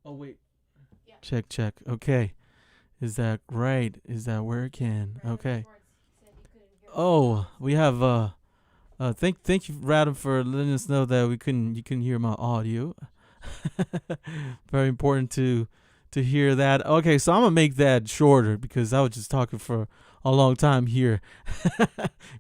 Oh wait. Yeah. Check, check. Okay. Is that right? Is that working? Okay. Oh, we have Thank you, Radam, for letting us know that you couldn't hear my audio. Very important to hear that. Okay, so I'm gonna make that shorter because I was just talking for a long time here.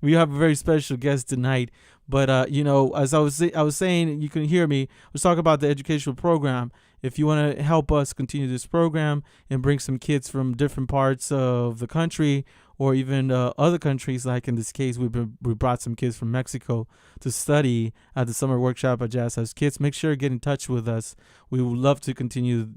We have a very special guest tonight, but as I was saying, you can hear me. I was talking about the educational program. If you want to help us continue this program and bring some kids from different parts of the country or even other countries, like in this case, we brought some kids from Mexico to study at the summer workshop at Jazz House Kids. Make sure to get in touch with us. We would love to continue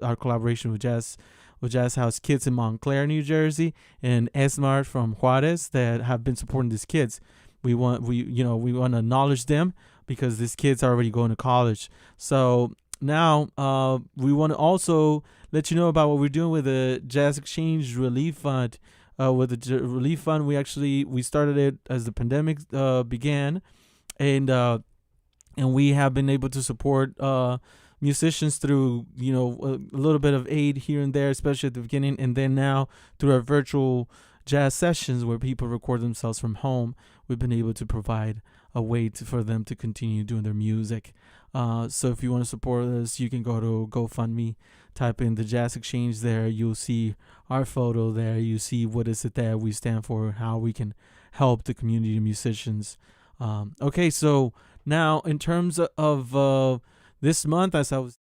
our collaboration with Jazz House Kids in Montclair, New Jersey, and Esmar from Juarez that have been supporting these kids. We want to acknowledge them because these kids are already going to college. So now we want to also let you know about what we're doing with the Jazz Exchange Relief Fund. With the relief fund, we started it as the pandemic began, and we have been able to support musicians through a little bit of aid here and there, especially at the beginning, and then now through our virtual jazz sessions where people record themselves from home, we've been able to provide a way for them to continue doing their music. So if you want to support us, you can go to GoFundMe, type in the Jazz Exchange there. You'll see our photo there. You see what is it that we stand for, how we can help the community of musicians. Okay, so now in terms of this month, as I was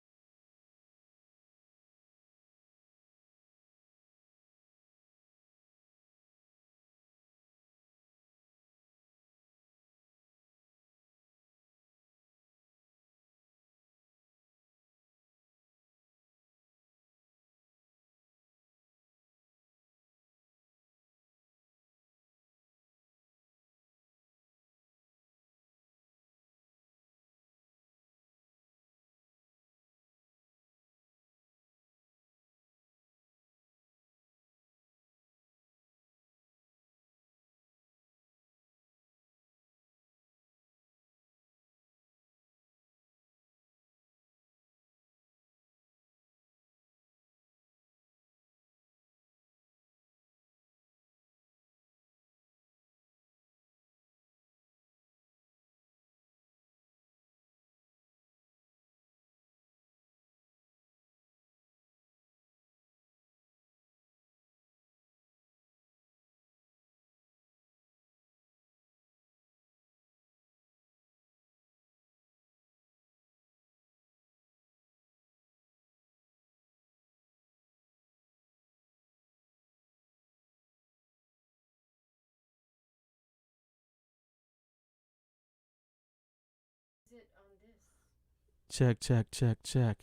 check, check, check, check.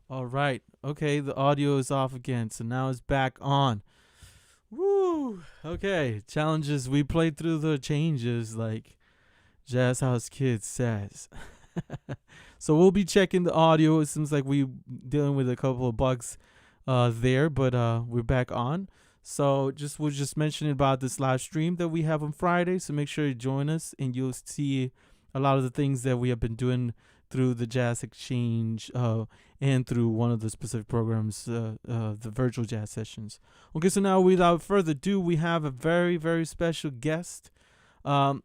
All right. Okay, the audio is off again, so now it's back on. Woo! Okay, challenges. We played through the changes like Jazz House Kids says. So we'll be checking the audio. It seems like we dealing with a couple of bugs there, but we're back on. So we're just mentioning about this live stream that we have on Friday. So make sure you join us, and you'll see a lot of the things that we have been doing through the Jazz Exchange and through one of the specific programs, the virtual jazz sessions. Okay, so now without further ado, we have a very, very special guest.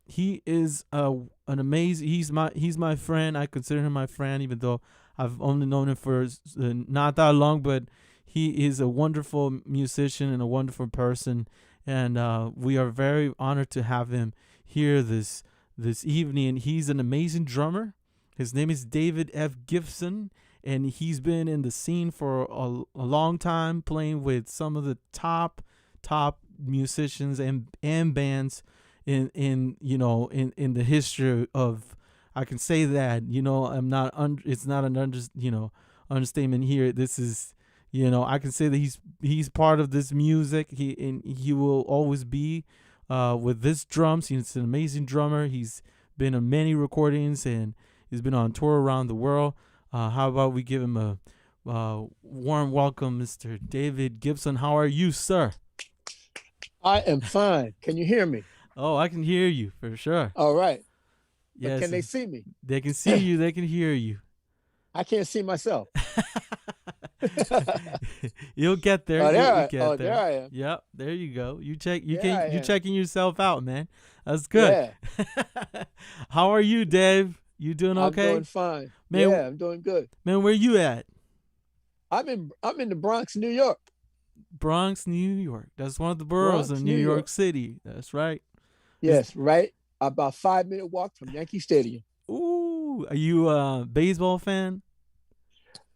He is an amazing. He's my friend. I consider him my friend, even though I've only known him for not that long. But he is a wonderful musician and a wonderful person, and we are very honored to have him here this evening. And he's an amazing drummer. His name is David F. Gibson, and he's been in the scene for a long time, playing with some of the top musicians and bands in the history of. I can say that, I'm not it's not an understatement here. This is, I can say that he's part of this music. He will always be with this drums. He's an amazing drummer. He's been on many recordings, and he's been on tour around the world. How about we give him a warm welcome, Mr. David Gibson. How are you, sir? I am fine. Can you hear me? Oh, I can hear you for sure. All right. But Yes, can they see me? they can see you. They can hear you. I can't see myself. You'll get there. Oh, You'll oh, get there there. I am. Yep, there you go. You check. You There can. I You am. checking yourself out, man. That's good. Yeah, How are you, Dave? You doing I'm doing okay, fine. man? Yeah, I'm doing good. Man, where you at? I'm in the Bronx, New York. Bronx, New York. That's one of the boroughs of Bronx, New New York. York City. That's right. Is Yes, right. About 5 minute walk from Yankee Stadium. ooh, are you a baseball fan?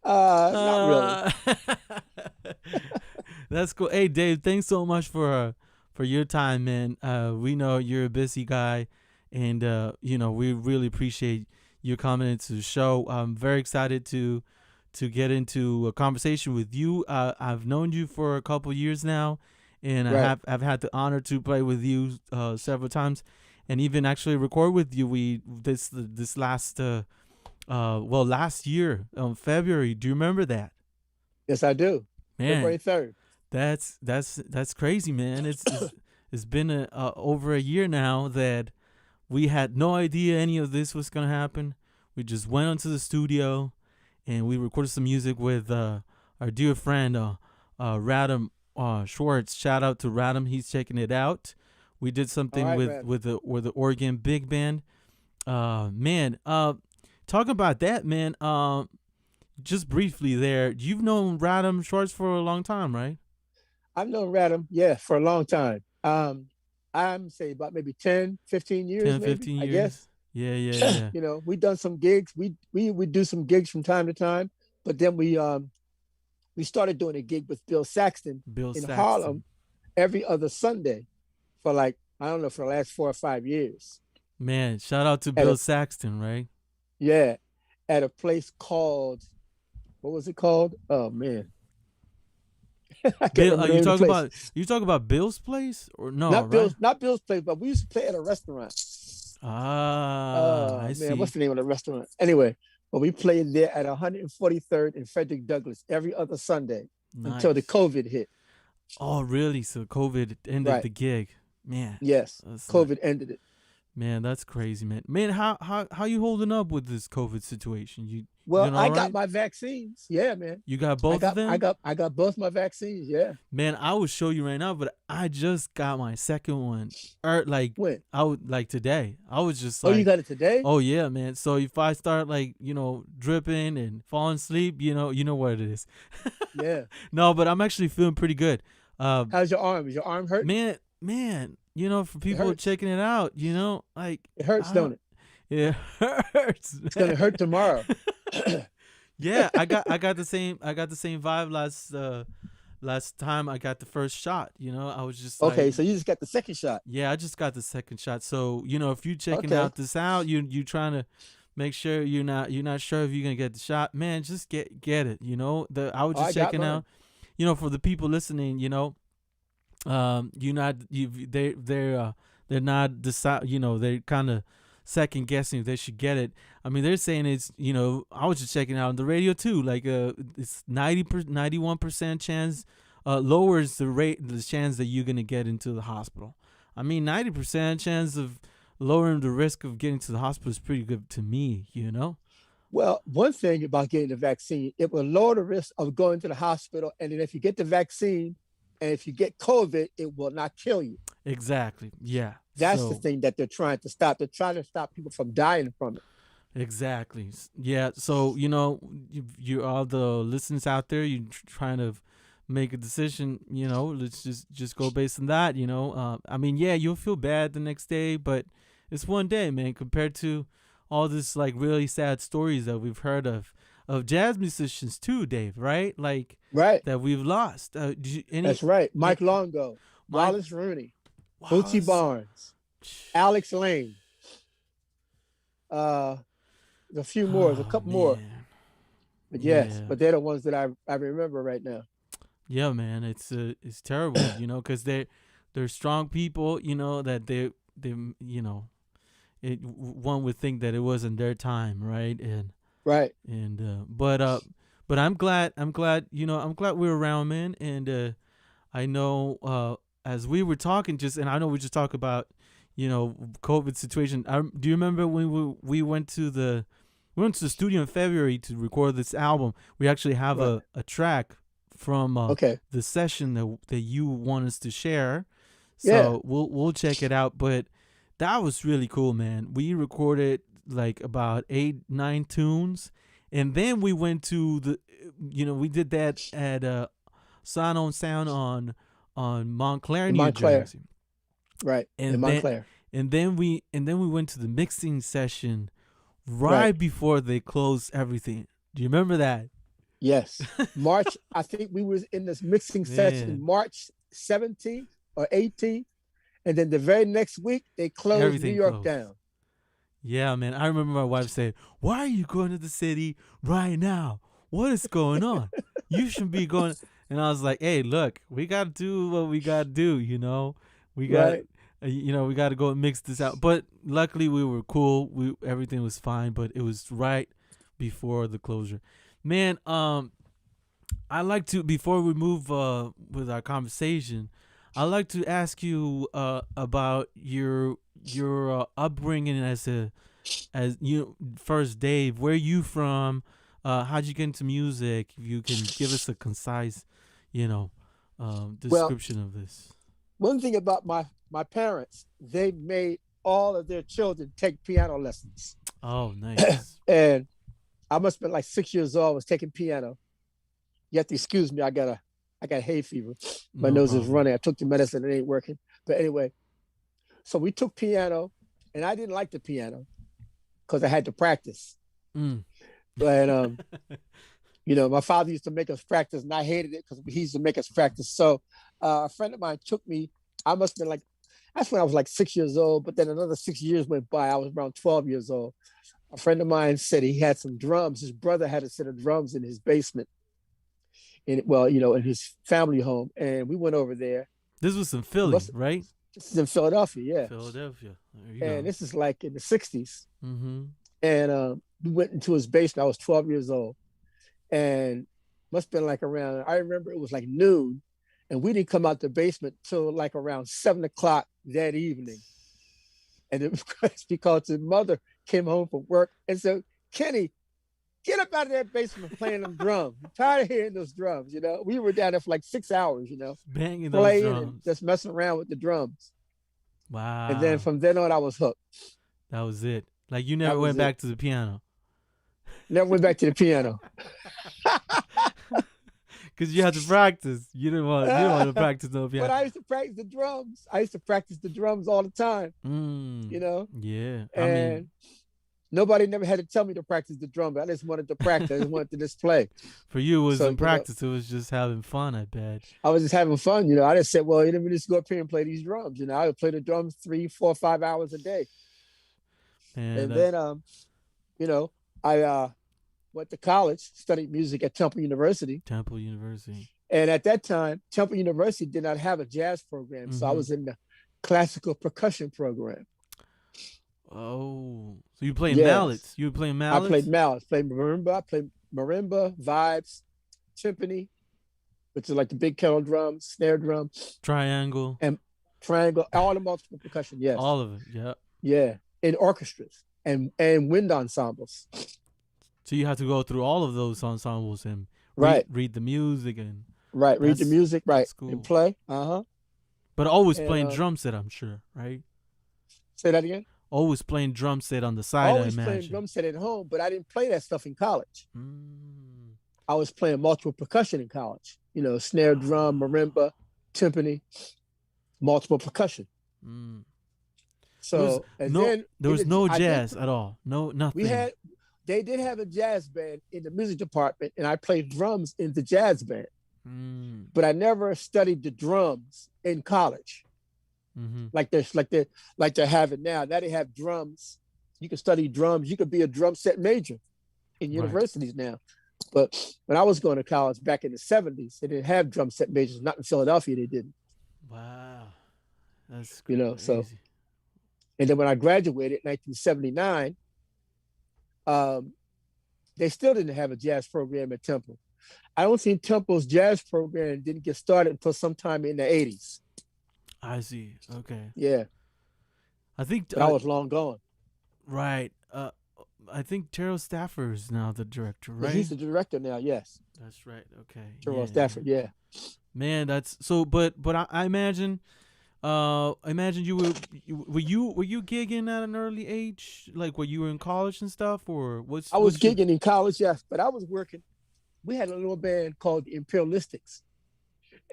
Not really. Uh, that's cool. Hey, Dave, thanks so much for your time, man. We know you're a busy guy, and we really appreciate you coming into the show. I'm very excited to get into a conversation with you. I've known you for a couple years now, and Right. I've had the honor to play with you several times, and even actually record with you. We this last last year, February. Do you remember that? Yes, I do. Man, February 3rd. that's crazy, man. It's been over a year now that we had no idea any of this was gonna happen. We just went onto the studio and we recorded some music with our dear friend Radam Schwartz. Shout out to Radam, he's checking it out. We did All something right, with man. the Oregon Big Band. Man, talk about that, man. Just briefly there, you've known Radam Schwartz for a long time, right? I've known Radham, yeah, for a long time. I'm say about maybe 10, 15 years, 10, maybe, 15 I guess. years. Yeah, yeah, yeah. We done some gigs. We would do some gigs from time to time, but then we started doing a gig with Bill Saxton Bill in Saxton. Harlem every other Sunday for like, I don't know, for the last 4 or 5 years. Man, shout out to At Bill a Saxton, right? Yeah, at a place called, what was it called? Oh man. I can't Bill, remember the name of the place. you talk about Bill's place or no, Not right? Bill's place, but we used to play at a restaurant. Ah, I Man, what's see. the name of the restaurant? Anyway, but we played there at 143rd and Frederick Douglass every other Sunday until the Nice. COVID hit. Oh, really? So COVID ended Right. the gig. Man, Yes. that's not. COVID ended it. Man, that's crazy, man. Man, how you holding up with this COVID situation? You Well, doing I all got right? my vaccines. Yeah, man. You got I both of got I them? got I got both my vaccines. Yeah. Man, I will show you right now, but I just got my second one. Like When? I would like today. I was just Oh, you like, got it today? oh yeah, man. So if I start like, dripping and falling asleep, you know what it is. Yeah. No, but I'm actually feeling pretty good. Uh How's your arm? Is your arm hurting? man, for It people hurts. checking it out, like It hurts, I don't don't it? it hurts, It's man. gonna hurt tomorrow. Yeah, I got the same vibe last time I got the first shot. I was just like, Okay, so you just got the second shot. yeah, I just got the second shot. So, if you checking Okay. out this out, you trying to make sure you're not sure if you're gonna get the shot, man, just get it. I was Oh, I just got checking mine. out, for the people listening, you not you they're not decide they're kind of second guessing if they should get it. I mean, they're saying it's I was just checking out on the radio too, like it's 91% chance, lowers the chance that you're gonna get into the hospital. I mean, 90% chance of lowering the risk of getting to the hospital is pretty good to me. Well, one thing about getting the vaccine, it will lower the risk of going to the hospital. And then if you get the vaccine and if you get COVID, it will not kill you. Exactly, yeah. That's the So thing that they're trying to stop. They're trying to stop people from dying from it. exactly. Yeah. So, you all the listeners out there, you trying to make a decision, let's just go based on that. I mean, yeah, you'll feel bad the next day, but it's one day, man, compared to all this like really sad stories that we've heard of jazz musicians too, Dave, right? Like Right. that we've lost. Did you, That's right. eh, Mike Longo, Mike Wallace Rooney, Bootsy Wallace? Barnes, Alex Lane, uh, a few more, there's a Oh couple more. man. But yes, Yeah. but they're the ones that I remember right now. Yeah, man, it's terrible, because they're strong people, that they one would think that it wasn't their time, right? Right. But I'm glad we're around, man, and I know as we were talking and I know we just talked about COVID situation. Do you remember when we went to we went to the studio in February to record this album. We actually have Right. a track from Okay. the session that you want us to share. Yeah. So we'll check it out. But that was really cool, man. We recorded like about 8, 9 tunes, and then we went to we did that at Sound on Sound on Montclair, In New Montclair. Jersey, Right. In and then Montclair. and then we went to the mixing session Right. right before they closed everything. Do you remember that? Yes. March, I think we was in this mixing session Man, March 17th or 18th. And then the very next week, they closed New everything York closed. down. Yeah, man. I remember my wife saying, "Why are you going to the city right now? What is going on? You should be going." And I was like, "Hey, look, we got to do what we got to do, We got Right. we got to go and mix this out." But luckily we were cool. Everything was fine, but it was right before the closure. Man, I like to, before we move with our conversation, I like to ask you about your upbringing as you first, Dave. Where you from? How'd you get into music? If you can give us a concise, you know, Well, description of this. one thing about my parents, they made all of their children take piano lessons. Oh, nice. And I must have been like 6 years old. I was taking piano. You have to excuse me. I got hay fever. My No nose is problem. running. I took the medicine. It ain't working. But anyway, so we took piano, and I didn't like the piano because I had to practice. Mm. But my father used to make us practice, and I hated it because he used to make us practice. So a friend of mine took me. I must have been like, that's when I was like 6 years old. But then another 6 years went by. I was around 12 years old. A friend of mine said he had some drums. His brother had a set of drums in his basement, in his family home. And we went over there. This was in Philly, right? This is in Philadelphia, yeah. Philadelphia. There you And go. this is like in the 60s. Mm-hmm. And we went into his basement. I was 12 years old. And must have been like around, I remember it was like noon. And we didn't come out the basement till like around 7 o'clock that evening. And it was because his mother came home from work and said, "Kenny, get up out of that basement playing them drums. I'm tired of hearing those drums." We were down there for like 6 hours, Banging those playing drums. and just messing around with the drums. Wow. And then from then on, I was hooked. That was it. Like you never went back to the piano. Never went back to the piano. Because you had to practice. You didn't want to practice no piano. But I used to practice the drums. I used to practice the drums all the time. Yeah. And nobody never had to tell me to practice the drum. I just wanted to practice. I just wanted to just play. For you, it wasn't practice. It was just having fun, I bet. I was just having fun. I just said, well, let me just go up here and play these drums. I would play the drums 3, 4, 5 hours a day. And then, I went to college, studied music at Temple University. And at that time, Temple University did not have a jazz program. So I was in the classical percussion program. Oh, so you played mallets? You were playing mallets? I played mallets, played marimba. I played marimba, vibes, timpani, which is like the big kettle drum, snare drum. Triangle. And triangle, all the multiple percussion, yes. All of it, yeah. Yeah, in orchestras and wind ensembles. So you have to go through all of those ensembles and read the music and read the music, cool. And play. But always playing drum set, I'm sure, right? Say that again. Always playing drum set on the side. Always playing drum set at home, but I didn't play that stuff in college. I was playing multiple percussion in college. Snare drum, marimba, timpani, multiple percussion. So then there was no jazz at all. No, nothing. They did have a jazz band in the music department, and I played drums in the jazz band. But I never studied the drums in college. Like they have it now. Now they have drums. You can study drums. You could be a drum set major in universities now. But when I was going to college back in the 70s, they didn't have drum set majors. Not in Philadelphia, they didn't. Wow, that's crazy. So. And then when I graduated in 1979. They still didn't have a jazz program at Temple. I don't think Temple's jazz program didn't get started until sometime in the 80s. I see. Okay. Yeah. I think I was long gone. Right. I think Terrell Stafford is now the director, Yeah, right? he's the director now. Yes, That's right. Okay. Terrell Yeah. Stafford. Yeah, Man, that's so. But I imagine. I imagine were you gigging at an early age, like when you were in college and stuff, or I was what's your gigging in college. Yes, but I was working. We had a little band called the Imperialistics,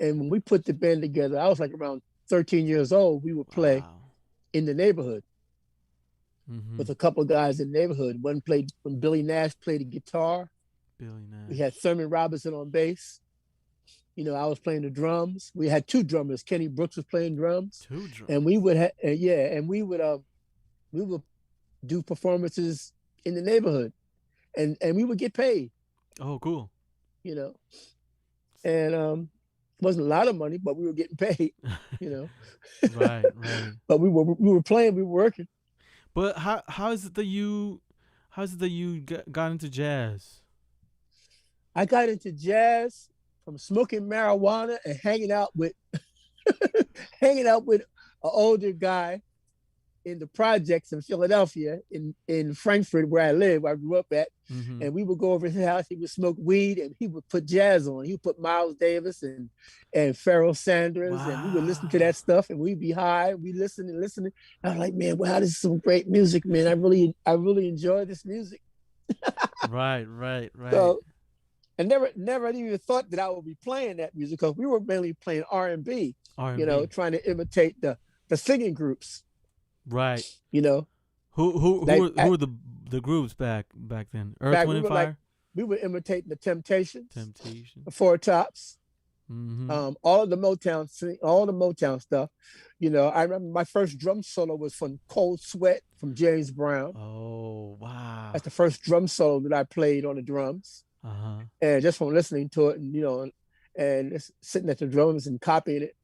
and when we put the band together, I was like around 13 years old. We would play wow? in the neighborhood Mm-hmm. with a couple of guys in the neighborhood. One played when Billy Nash played the guitar. Billy We had Nash. Thurman Robinson on bass. I was playing the drums. We had two drummers. Kenny Brooks was playing drums, Two and we drums. would and we would do performances in the neighborhood, and we would get paid. Oh, cool. You know, and it wasn't a lot of money, but we were getting paid. You know, Right, right. but we were playing, we were working. But how is it that you got into jazz? I got into jazz from smoking marijuana and hanging out with an older guy in the projects in Philadelphia, in Frankfurt, where I live, where I grew up at. Mm-hmm. And we would go over to his house. He would smoke weed, and he would put jazz on. He would put Miles Davis and Pharoah Sanders, and we would listen to Wow. that stuff. And we'd be high. We listening and listening. I was like, man, wow, this is some great music, man. I really enjoy this music. Right, right, right. So I never even thought that I would be playing that music, because we were mainly playing R&B. R&B. Trying to imitate the singing groups. Right. You know, Who who who like were, who were the groups back then? Earth, back Wind, we and were like Fire. we were imitating the Temptations, Temptation. the Four Tops, Mm-hmm. all of the Motown stuff. I remember my first drum solo was from Cold Sweat from James Brown. Oh, wow. That's the first drum solo that I played on the drums, Uh-huh. and just from listening to it, and just sitting at the drums and copying it.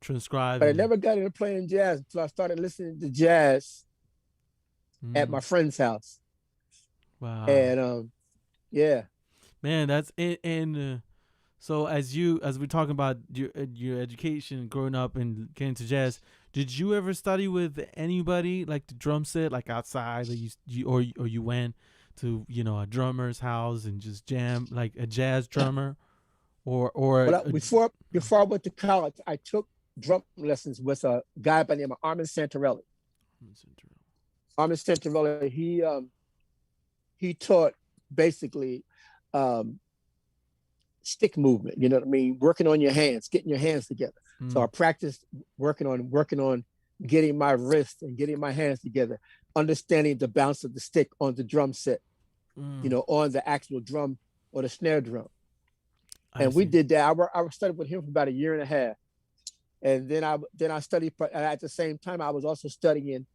But I Transcribing it. never got into playing jazz until I started listening to jazz at my Mm. friend's house. Wow. And yeah, Man, that's it. And so as we're talking about your education growing up and getting to jazz, did you ever study with anybody like the drum set, like outside, that or you went to a drummer's house and just jam like a jazz drummer or well, before I went to college, I took drum lessons with a guy by the name of Armin Santarelli. Armin Santarelli, he taught basically um, stick movement. You know what I mean? Working on your hands, getting your hands together. So I Mm. practiced working on getting my wrists and getting my hands together, understanding the bounce of the stick on the drum set. Mm. On the actual drum or the snare drum. I And we see. did that. I studied with him for about a year and a half, and then I studied. At the same time, I was also studying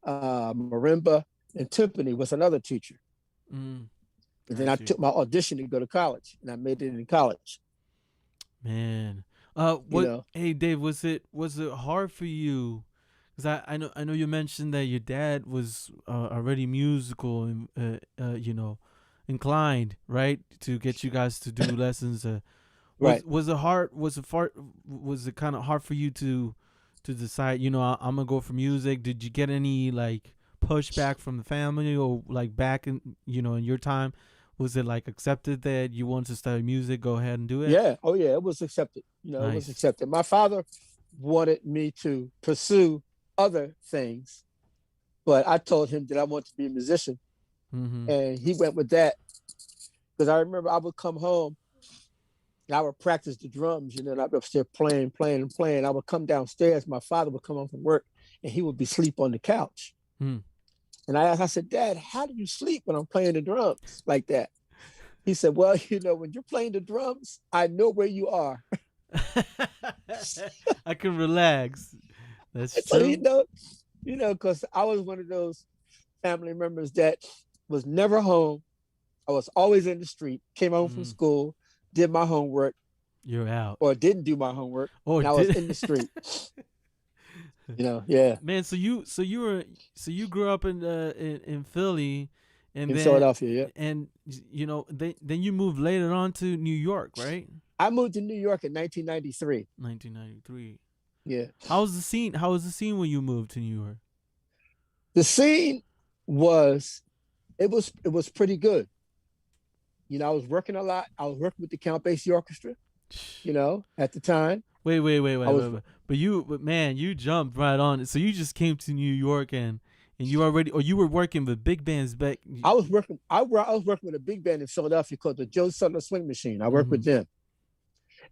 marimba and timpani with another teacher. Mm. And I then I see. took my audition to go to college, and I made it in college. Man. You What? know, Hey, Dave. Was it hard for you? Because I know you mentioned that your dad was already musical and inclined, right, to get you guys to do lessons. Was right? was it hard? Was it kind of hard for you to decide? I'm gonna go for music. Did you get any like pushback from the family, or like back in your time? Was it like accepted that you wanted to study music? Go ahead and do it. Yeah. Oh, yeah. It was accepted. It was Nice. accepted. My father wanted me to pursue other things, but I told him that I wanted to be a musician, Mm-hmm. and he went with that. Because I remember I would come home and I would practice the drums, and I'd be upstairs playing, playing, and playing. I would come downstairs. My father would come home from work, and he would be asleep on the couch. Mm. And I said, Dad, how do you sleep when I'm playing the drums like that? He said, well, when you're playing the drums, I know where you are. I can relax. That's So, true. because I was one of those family members that was never home. I was always in the street, came home from Mm. school, did my homework, You're out. or didn't do my homework, Or and I was did in the street. Yeah, man? So you grew up in Philly, and in then Philadelphia. Yeah, then you moved later on to New York, right? I moved to New York in 1993. 1993. Yeah, How was the scene? How was the scene when you moved to New York? the scene was it was pretty good. I was working a lot. I was working with the Count Basie Orchestra. At the time. Wait. But man, you jumped right on it. So you just came to New York and you already, or you were working with big bands back. I was working. I was working with a big band in Philadelphia called the Joe Sutler Swing Machine. I worked with them,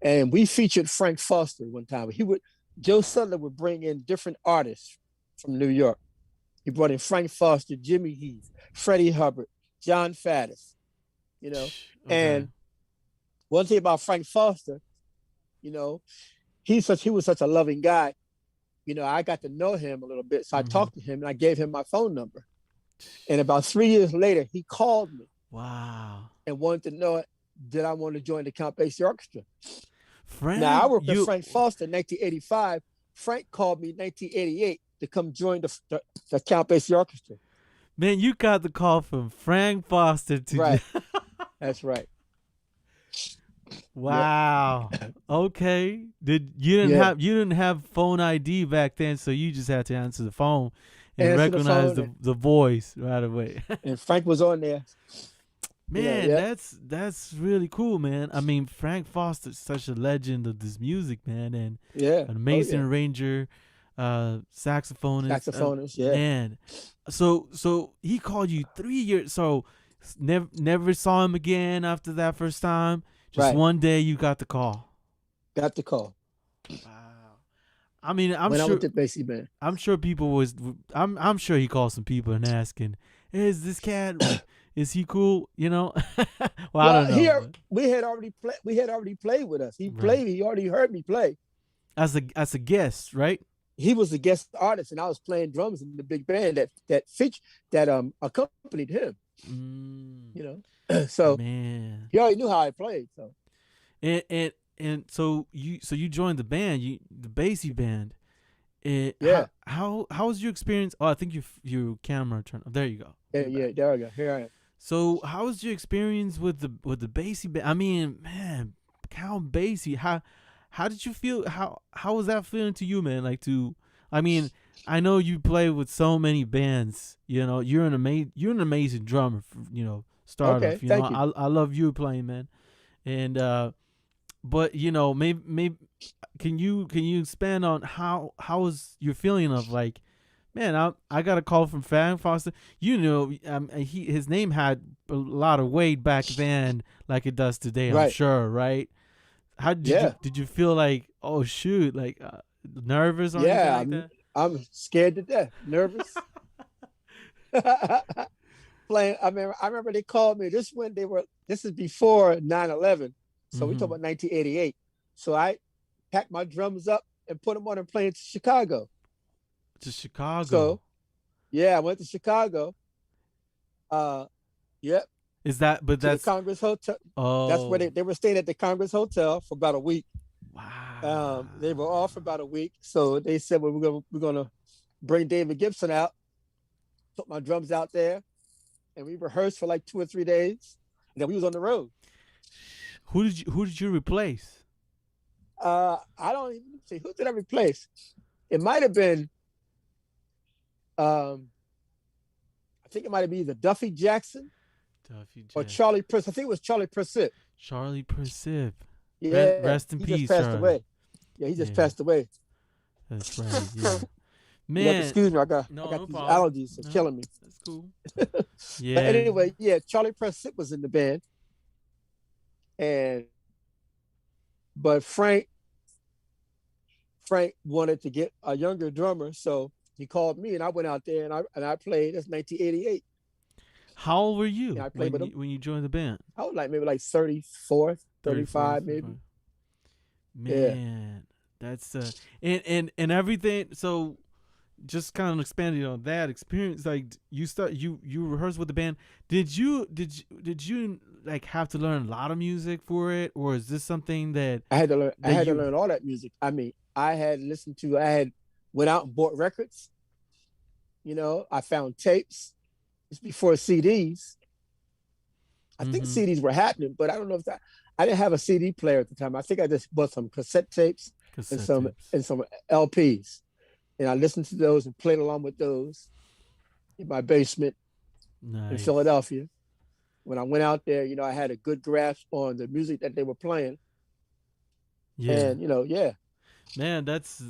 and we featured Frank Foster one time. Joe Sutler would bring in different artists from New York. He brought in Frank Foster, Jimmy Heath, Freddie Hubbard, John Faddis. Okay. And one thing about Frank Foster, he was such a loving guy. I got to know him a little bit. So I talked to him and I gave him my phone number. And about 3 years later, he called me. Wow. And wanted to know did I want to join the Count Basie Orchestra. Now, I worked with Frank Foster in 1985. Frank called me in 1988 to come join the Count Basie Orchestra. Man, you got the call from Frank Foster to right. That's right. Wow. Yep. Okay. You didn't have phone ID back then, so you just had to answer the phone and recognize the voice right away. And Frank was on there. Man, that's really cool, man. I mean, Frank Foster's such a legend of this music, man, and an amazing arranger, saxophonist. Man. So he called you 3 years. So never saw him again after that first time. Just one day you got the call. Got the call. Wow. I mean, I went to Basie Band. I'm sure people I'm sure he called some people and asking, hey, is this cat, is he cool? Well, I don't know. We had already played with us. He played. He already heard me play. As a guest, right? He was a guest artist, and I was playing drums in the big band that accompanied him. So man, he already knew how I played. So and so you joined the band, the Basie band. How was your experience? Oh, I think your camera turned. Oh, there you go. Yeah, there we go. Here I am. So how was your experience with the Basie band? I mean, man, Count Basie. How did you feel? How was that feeling to you, man? I mean, I know you play with so many bands. You're an amazing drummer. Start off. Thank you. I love you playing, man. And but maybe can you expand on how was your feeling of like, man, I got a call from Frank Foster. His name had a lot of weight back then, like it does today. I'm sure, right? How did you feel like? Oh shoot, like nervous or anything like that? I'm scared to death, nervous. Playing. I remember they called me. This is before 9/11, so we talk about 1988. So I packed my drums up and put them on and playing to Chicago. To Chicago. So, I went to Chicago. Yep. Is that? But that's the Congress Hotel. Oh, that's where they were staying at the Congress Hotel for about a week. Wow. They were off for about a week, so they said, "Well, we're gonna bring David Gibson out." Took my drums out there, and we rehearsed for like 2 or 3 days. And then we was on the road. Who did you replace? I don't even see who did I replace. It might have been. I think it might have been either Duffy Jackson. Or Charlie Persip. I think it was Charlie Persip. Charlie Persip. Yeah. Rest in peace. He just passed away. Yeah, he just passed away. That's right. Yeah. Man. Excuse me, I got these allergies. It's killing me. That's cool. Yeah. But anyway, Charlie Persip was in the band. But Frank wanted to get a younger drummer, so he called me and I went out there and I played. That's 1988. How old were you when you joined the band? I was maybe 34, 35 maybe. Man, that's and everything. So just kind of expanding on that experience, like you rehearsed with the band. Did you like have to learn a lot of music for it, or is this something that I had to learn? I had to learn all that music. I mean, I had went out and bought records. I found tapes. It's before CDs. I think CDs were happening, but I don't know if I didn't have a CD player at the time. I think I just bought some cassette tapes and some LPs. And I listened to those and played along with those in my basement. in Nice. Philadelphia. When I went out there, I had a good grasp on the music that they were playing. Yeah. And, yeah, Man, it's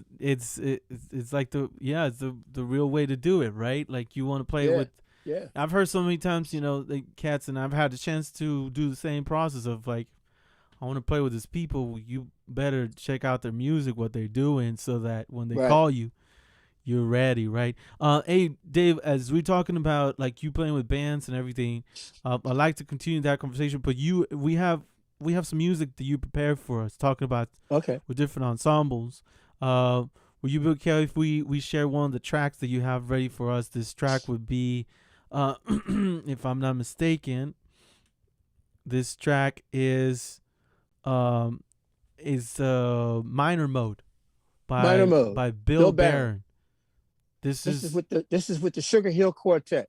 like it's the real way to do it, right? Like you want to play yeah, with. yeah, I've heard so many times, the cats, and I've had the chance to do the same process of like, I want to play with these people. You better check out their music, what they're doing, so that when they right. call you, you're ready, right? Hey, Dave, as we're talking about like you playing with bands and everything, I'd like to continue that conversation. But we have some music that you prepared for us, talking about Okay. with different ensembles. Uh, would you be okay if we share one of the tracks that you have ready for us? This track would be, if I'm not mistaken, this track um is Minor Mode Minor mode. by Bill Bill Barron. Barron. This This is is with the Sugar Hill Quartet.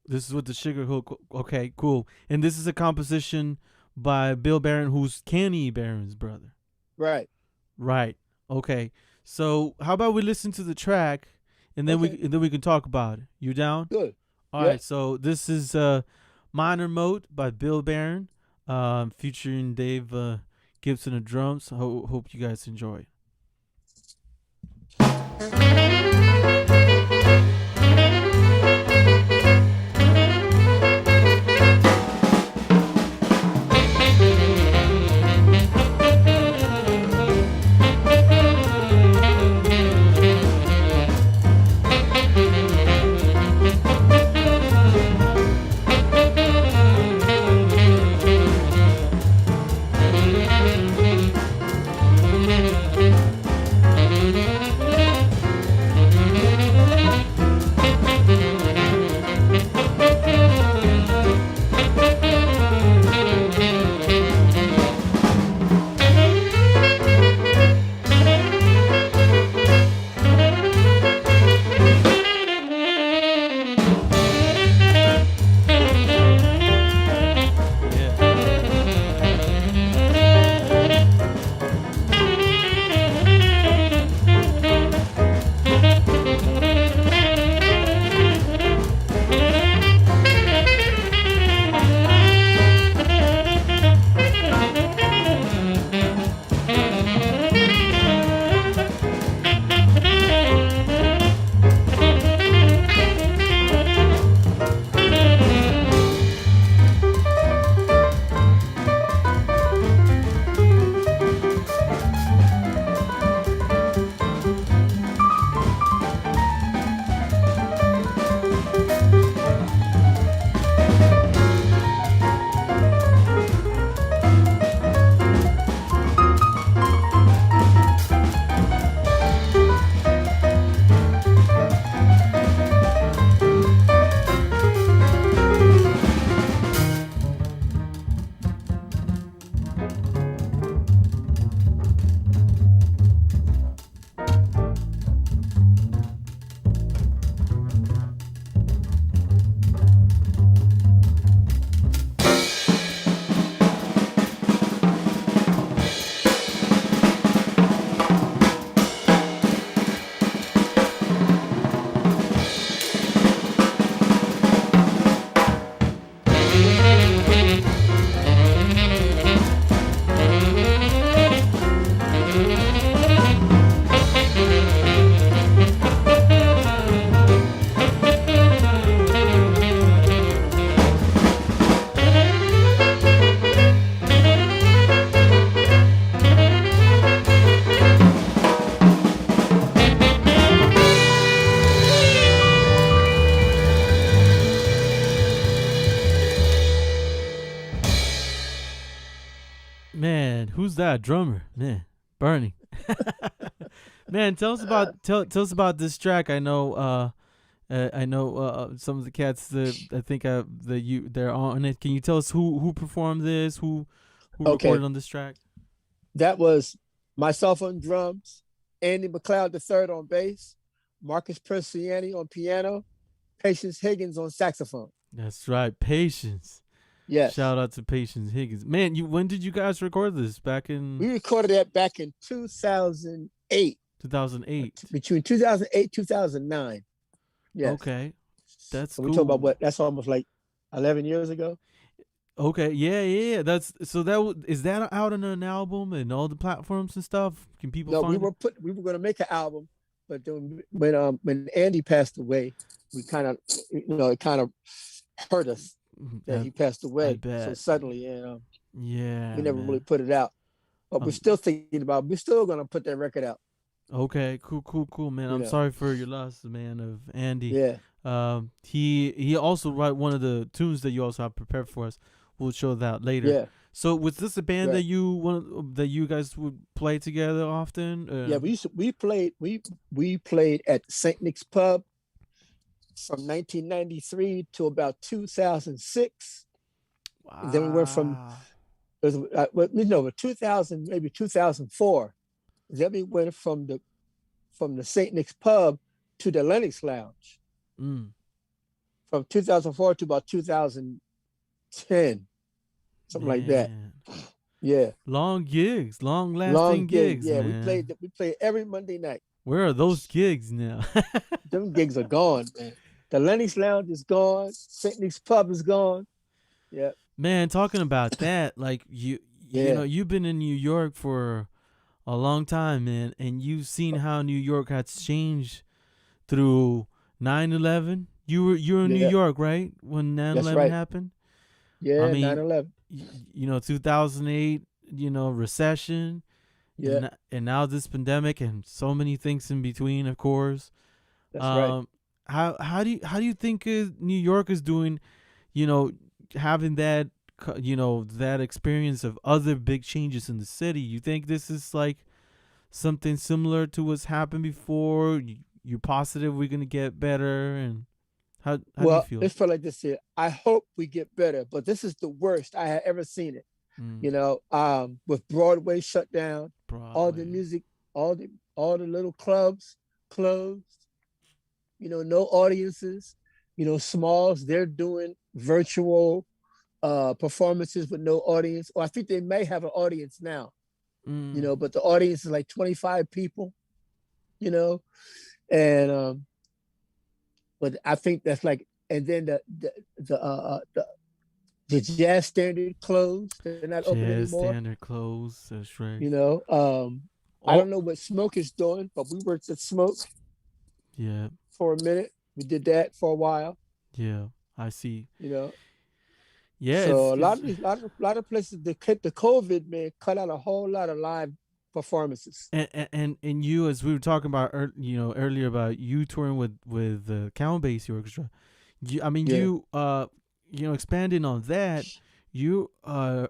this is with the Sugar Hill. Okay, cool. And this is a composition by Bill Barron, who's Kenny Barron's brother. Right. Right. Okay. So how about we listen to the track, and then Okay. we can talk about it. You down? Good. All Yeah. right. So this is Minor Mode by Bill Barron, featuring Dave Gibson of drums. Hope you guys enjoy. Yeah. Man, who's that drummer? Man, Bernie. Man, tell us about this track. I know some of the cats that I think they're on it. Can you tell us who performed this? Who Okay. recorded on this track? That was myself on drums, Andy McLeod III on bass, Marcus Persiani on piano, Patience Higgins on saxophone. That's right, Patience. Yes. Shout out to Patience Higgins. Man, when did you guys record this? Back We in recorded that back in 2008, 2008. between 2008 2009. Yes. Okay. That's And we talk about cool. what? That's almost like 11 years ago. Okay, yeah. That's so is that out on an album and all the platforms and stuff? Can people No, find it? we were going to make an album, but then when Andy passed away, we kind of, it kind of hurt us that I, he passed I away so bet. suddenly, and we Yeah, never really man. put it out. But Um, we're still going to put that record out. okay, cool, man. You I'm know, sorry for your loss, man, of Andy. yeah, He also wrote one of the tunes that you also have prepared for us. We'll show that later. yeah, So was this a band right. that you guys would play together often? Yeah, we played at St. Nick's Pub from 1993 to about 2006. And then we went from Wow. it was, 2000, maybe 2004. Then we went from the St. Nick's Pub to the Lennox Lounge Mm, from 2004 to about 2010, something like that. man. Yeah, Long gigs, long long lasting gig. gigs, Yeah, man. we played every Monday night. Where are those gigs now? Them gigs are gone, man. The Lennox Lounge is gone. St. Nick's Pub is gone. Yeah, Man, talking about that, like you know, yeah, you've been in New York for a long time, man, and you've seen how New York has changed through 9/11. You were in New yeah. York, right? When nine That's eleven right. happened? I Yeah, mean, 9/11. 2008, recession, Yeah, and now this pandemic and so many things in between, of course. that's right. Um how do you think New York is doing, you know, having that that experience of other big changes in the city? You think this is like something similar to what's happened before? You're positive we're gonna get better, and how do you Well, feel? let's put it like this here. I hope we get better, but this is the worst I have ever seen it. Mm, With Broadway shut down, all the Broadway. music, all the little clubs closed, no audiences, Smalls, they're doing virtual performances with no audience. Or I think they may have an audience now, Mm, but the audience is like 25 people, you know, and but I think that's like, and then the jazz standard closed. They're not open Jazz anymore. standard clothes. That's right. You know, I Oh, don't know what Smoke is doing, but we worked at Smoke yeah, for a minute. We did that for a while. yeah. I see. You know, Yeah, so a lot it's of these, lot of places the COVID man cut out a whole lot of live performances. and you, as we were talking about earlier about you touring with the Count Basie Orchestra. I mean, Yeah. expanding on that, you are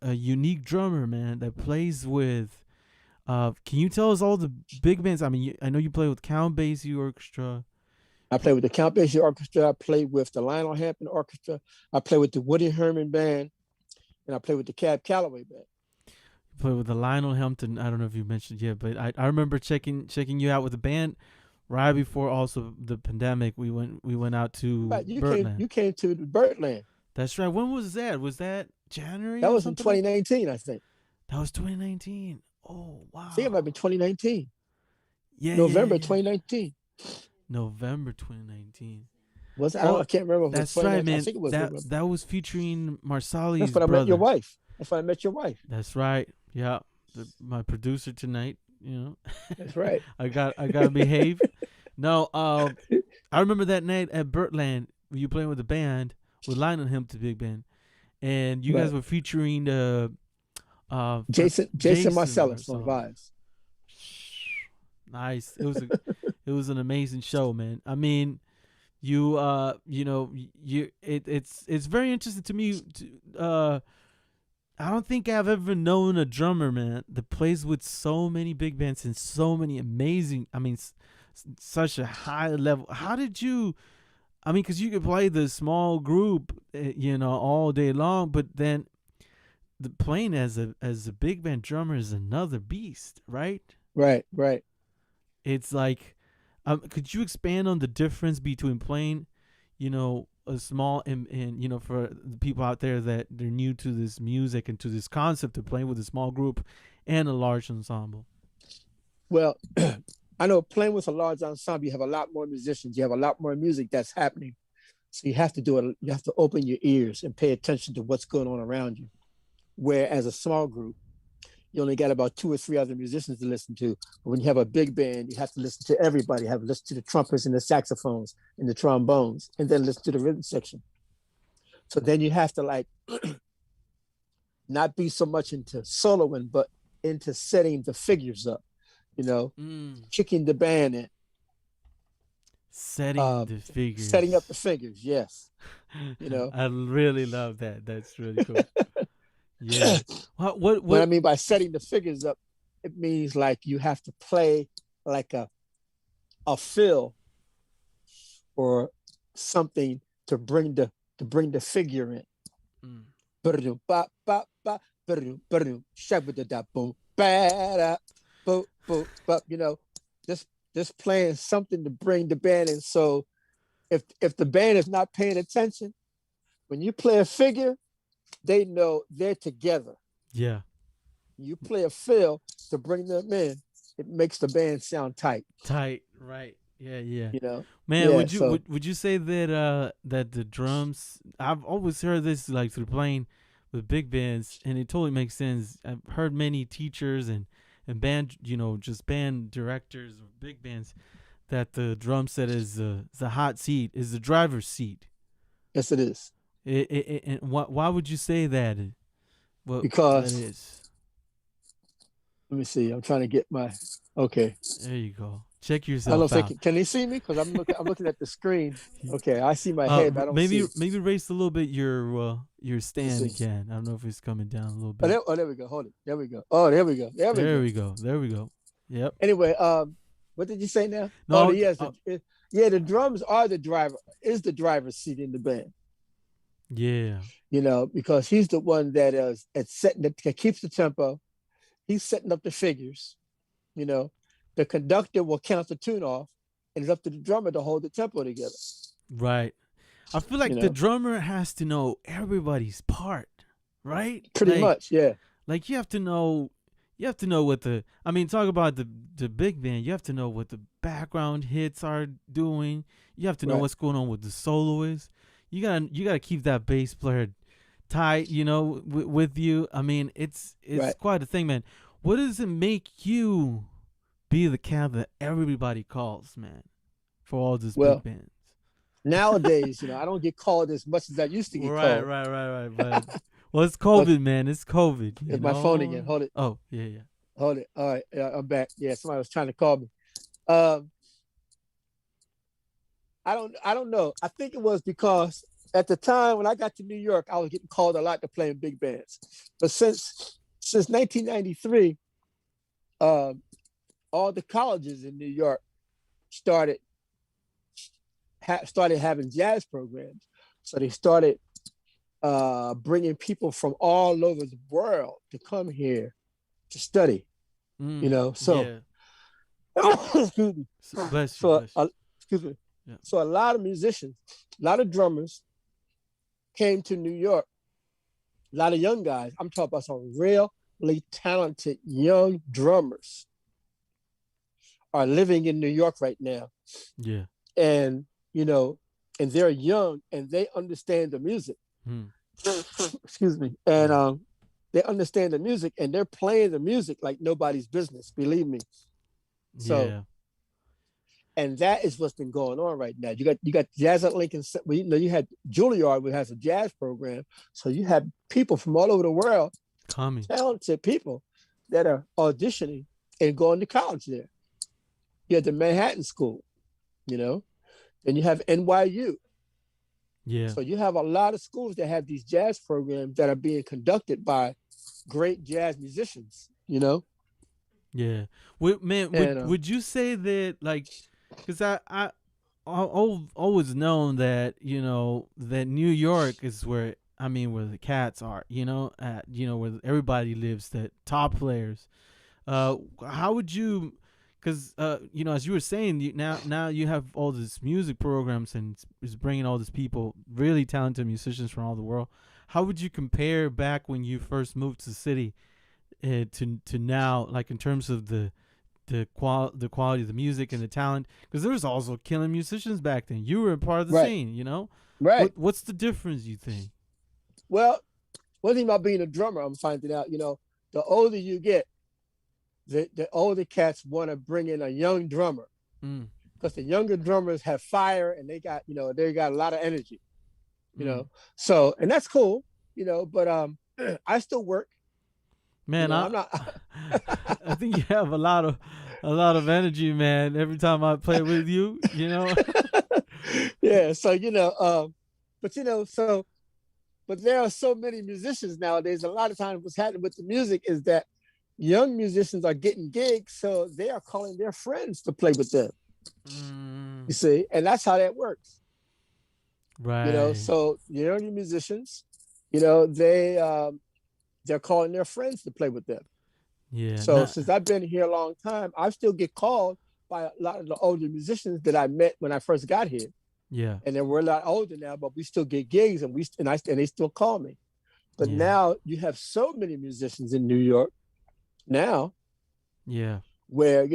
a unique drummer, man, that plays with. Can you tell us all the big bands? I mean, I know you play with Count Basie Orchestra. I played with the Count Basie Orchestra. I played with the Lionel Hampton Orchestra. I played with the Woody Herman Band, and I played with the Cab Calloway Band. You play with the Lionel Hampton. I don't know if you mentioned yet, but I remember checking you out with the band right before also the pandemic. We went out to Right, Birdland. you came to the Birdland. That's right. When was that? Was that January That or was in something like that? 2019, I think. That was 2019. Oh I think it might wow. have been 2019, Yeah. November 2019. November 2019. Was I don't Oh, I can't remember if it was that's right, 2019. I man. think it was That November. that was featuring That's Marsali's when I met your brother. wife. That's when I met your wife. That's right. Yeah, my producer tonight. That's right. I gotta behave. No, I remember that night at Birdland when you playing with the band with Lionel Hampton Big Band, and you guys Right. were featuring Jason Jason Marcellus on Marsali. vibes. Nice. It was an amazing show, man. I mean, it's very interesting to me. I don't think I've ever known a drummer, man, that plays with so many big bands and so many amazing. I mean, such a high level. How did you? I mean, because you could play the small group, all day long, but then the playing as a big band drummer is another beast, right? Right, right. It's like, could you expand on the difference between playing, a small and for the people out there that they're new to this music and to this concept of playing with a small group and a large ensemble? Well, I know playing with a large ensemble, you have a lot more musicians. You have a lot more music that's happening. So you have to do it. You have to open your ears and pay attention to what's going on around you. Where as a small group, you only got about 2 or 3 other musicians to listen to. But when you have a big band, you have to listen to everybody. You have to listen to the trumpets and the saxophones and the trombones, and then listen to the rhythm section. So then you have to like not be so much into soloing, but into setting the figures up, kicking the band in. Setting the figures. Setting up the figures, yes. I really love that. That's really cool. Yeah. What I mean by setting the figures up, it means like you have to play like a fill or something to bring the figure in. Just playing something to bring the band in. So if the band is not paying attention, when you play a figure, they know they're together. Yeah. You play a fill to bring them in, it makes the band sound tight. Tight, right. Yeah. Man, would you say that that the drums, I've always heard this like through playing with big bands, and it totally makes sense. I've heard many teachers and band, just band directors of big bands, that the drum set is the hot seat, is the driver's seat. Yes, it is. And why would you say that? Because that is. Let me see. I'm trying to get my. Okay. There you go. Check yourself I don't know out. Can they see me? Because I'm looking at the screen. Okay, I see my head. But I don't see. Maybe raise a little bit your stand again. I don't know if it's coming down a little bit. There we go. Hold it. There we go. Oh, there we go. There we go. Yep. Anyway, what did you say now? No. The drums are the driver. Is the driver's seat in the band. Yeah. Because he's the one that is that keeps the tempo. He's setting up the figures. The conductor will count the tune off, and it's up to the drummer to hold the tempo together. Right. I feel like the drummer has to know everybody's part, right? Pretty much, yeah. Like you have to know what talk about the big band, you have to know what the background hits are doing. You have to know what's going on with the soloist. You gotta keep that bass player tight, with you. I mean, it's quite a thing, man. What does it make you be the cat that everybody calls, man, for all these big bands? Nowadays, I don't get called as much as I used to get called. Right. But it's COVID, man. It's COVID. It's my phone again. Hold it. Oh, yeah. Hold it. All right, I'm back. Yeah, somebody was trying to call me. I don't know. I think it was because at the time when I got to New York, I was getting called a lot to play in big bands. But since 1993, all the colleges in New York started having jazz programs. So they started bringing people from all over the world to come here to study. So excuse me. Bless you. Excuse me. Yeah. So a lot of musicians, a lot of drummers came to New York. A lot of young guys. I'm talking about some really talented young drummers are living in New York right now. Yeah. And, and they're young and they understand the music. Excuse me. And they understand the music and they're playing the music like nobody's business, believe me. So, and that is what's been going on right now. You got Jazz at Lincoln. You had Juilliard, which has a jazz program. So you have people from all over the world, talented people that are auditioning and going to college there. You had the Manhattan School, then you have NYU. Yeah. So you have a lot of schools that have these jazz programs that are being conducted by great jazz musicians, Yeah. Would you say that, like, because I always known that, that New York is where the cats are, where everybody lives, that top players. How would you, because, as you were saying, now you have all these music programs and it's bringing all these people, really talented musicians from all the world. How would you compare back when you first moved to the city to now, like in terms of the quality of the music and the talent? Because there was also killing musicians back then. You were a part of the scene, Right. What's the difference, you think? Well, one thing about being a drummer, I'm finding out, the older you get, the older cats want to bring in a young drummer Mm, because the younger drummers have fire and they got a lot of energy, you mm. know. So, and that's cool, but I still work, Man, I'm not. I think you have a lot of energy, man. Every time I play with you, Yeah. So, but but there are so many musicians nowadays. A lot of times what's happening with the music is that young musicians are getting gigs, so they are calling their friends to play with them. You see, and that's how that works. Right. So younger musicians, they're calling their friends to play with them. Yeah. So since I've been here a long time, I still get called by a lot of the older musicians that I met when I first got here. Yeah. And then we're a lot older now, but we still get gigs, and they still call me. But Yeah. now you have so many musicians in New York now, Yeah. where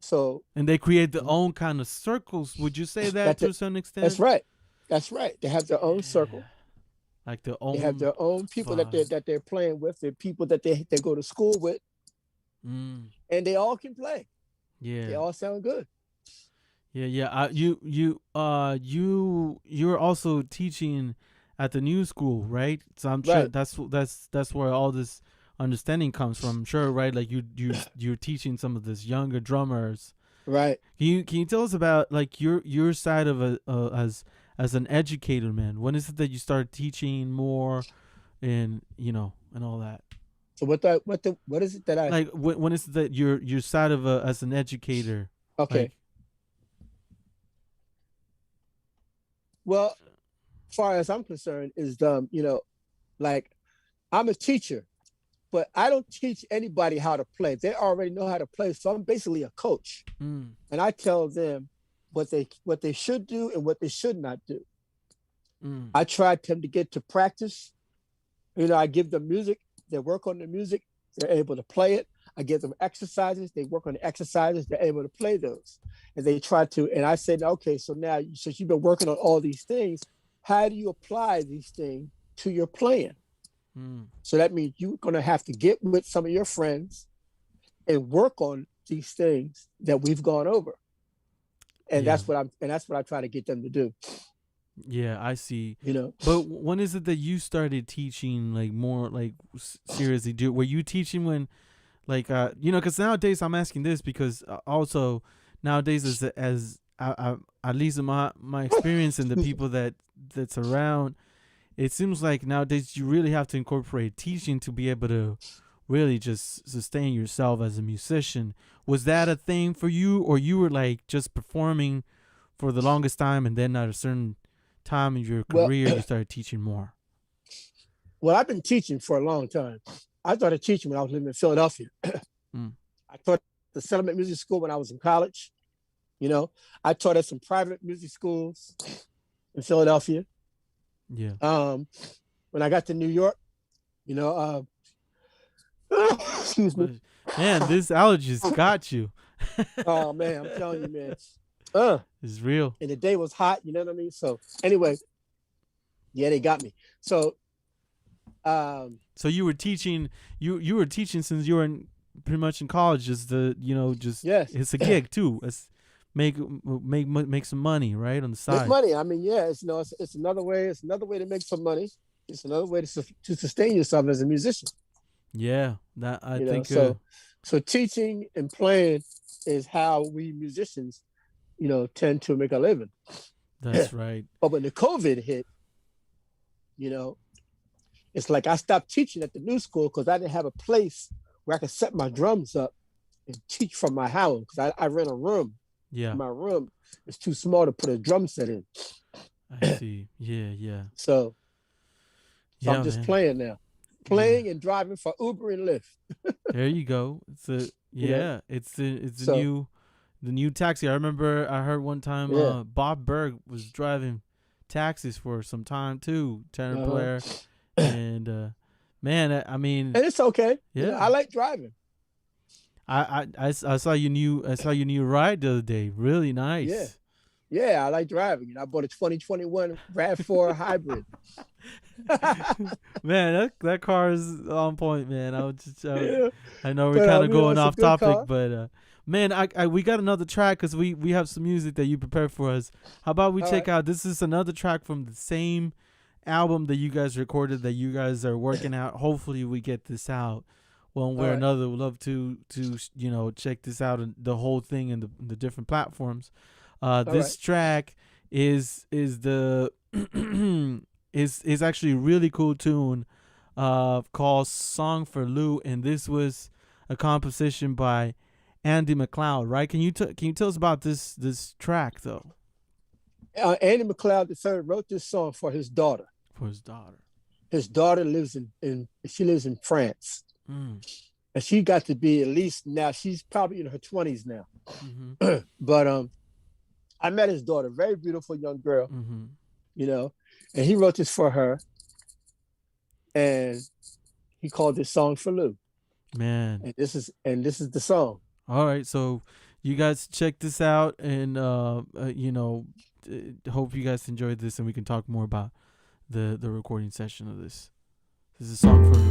so And they create their own kind of circles. Would you say that to a certain that's extent? right. That's right. They have their own circle. Yeah. Like their They have own their own people vibe. that they're playing with. They're people that they go to school with, Mm. and they all can play. They Yeah. all sound good. Yeah. Yeah. You're also teaching at the new school, right? So I'm sure Right. that's where all this understanding comes from. I'm sure, right? Like you're teaching some of this younger drummers. Right. Can you tell us about like your side of as an educator, man? When is it that you start teaching more, and and all that? So what is it that I Like when is it that your side of as an educator, okay. like Well, as far as I'm concerned, is like I'm a teacher, but I don't teach anybody how to play. They already know how to play. So I'm basically a coach. mm, And I tell them what they should do and what they should not do. mm, I try them to get to practice. I give them music, they work on the music, they're able to play it. I give them exercises, they work on the exercises, they're able to play those. And they try to, and I said, okay, so now since you've been working on all these things, how do you apply these things to your playing? mm, So that means you're going to have to get with some of your friends and work on these things that we've gone over. And yeah. that's what I try to get them to do. Yeah, I see. You know, But when is it that you started teaching like more like seriously? Were you teaching when like because nowadays I'm asking this because also nowadays as at least in my experience and the people that's around, it seems like nowadays you really have to incorporate teaching to be able to really just sustain yourself as a musician. Was that a thing for you, or you were like just performing for the longest time and then at a certain time in your well, career you started teaching more? well, I've been teaching for a long time. I started teaching when I was living in Philadelphia. Mm. I taught at the Settlement Music School when I was in college. I taught at some private music schools in Philadelphia. Yeah. When I got to New York, you know, excuse me. Man, this allergies got you. Oh man, I'm telling you, man. It's real. And the day was hot, you know what I mean? So anyway, yeah, they got me. So So you were teaching you were teaching since you were pretty much in college, just yes. it's a gig too. It's make some money, right, on the side. Make money. I mean, yeah, it's another way. It's another way to make some money. It's another way to sustain yourself as a musician. Yeah, that I think. So teaching and playing is how we musicians, tend to make a living. That's right. But when the COVID hit, it's like I stopped teaching at the new school because I didn't have a place where I could set my drums up and teach from my house because I rent a room. Yeah. My room is too small to put a drum set in. I see. Yeah. So I'm just playing now. Playing and driving for Uber and Lyft. There you go. It's the new taxi. I remember I heard one time Bob Berg was driving taxis for some time too, tenor player. And man, I mean, and it's okay. Yeah, I like driving. I saw your new ride the other day. Really nice. Yeah, I like driving. And I bought a 2021 RAV4 hybrid. Man, that car is on point, man. Yeah. I know we're But kind of going it's a off good topic, car. but man, we got another track because we have some music that you prepared for us. How about we All check right. out? This is another track from the same album that you guys recorded that you guys are working out. Hopefully, we get this out one way All or right. another. We'd love to check this out and the whole thing and the different platforms. All right. This track is the is actually a really cool tune called Song for Lou, and this was a composition by Andy McLeod, right? Can you tell us about this track though? Andy McLeod III wrote this song for his daughter. For his daughter. His daughter lives in France. Mm. And she got to be, at least now, she's probably in her 20s now. Mm-hmm. But I met his daughter, very beautiful young girl, Mm-hmm. And he wrote this for her. And he called this Song for Lou. Man. And this is the song. All right, so you guys check this out, and hope you guys enjoyed this, and we can talk more about the recording session of this. This is a song for Lou.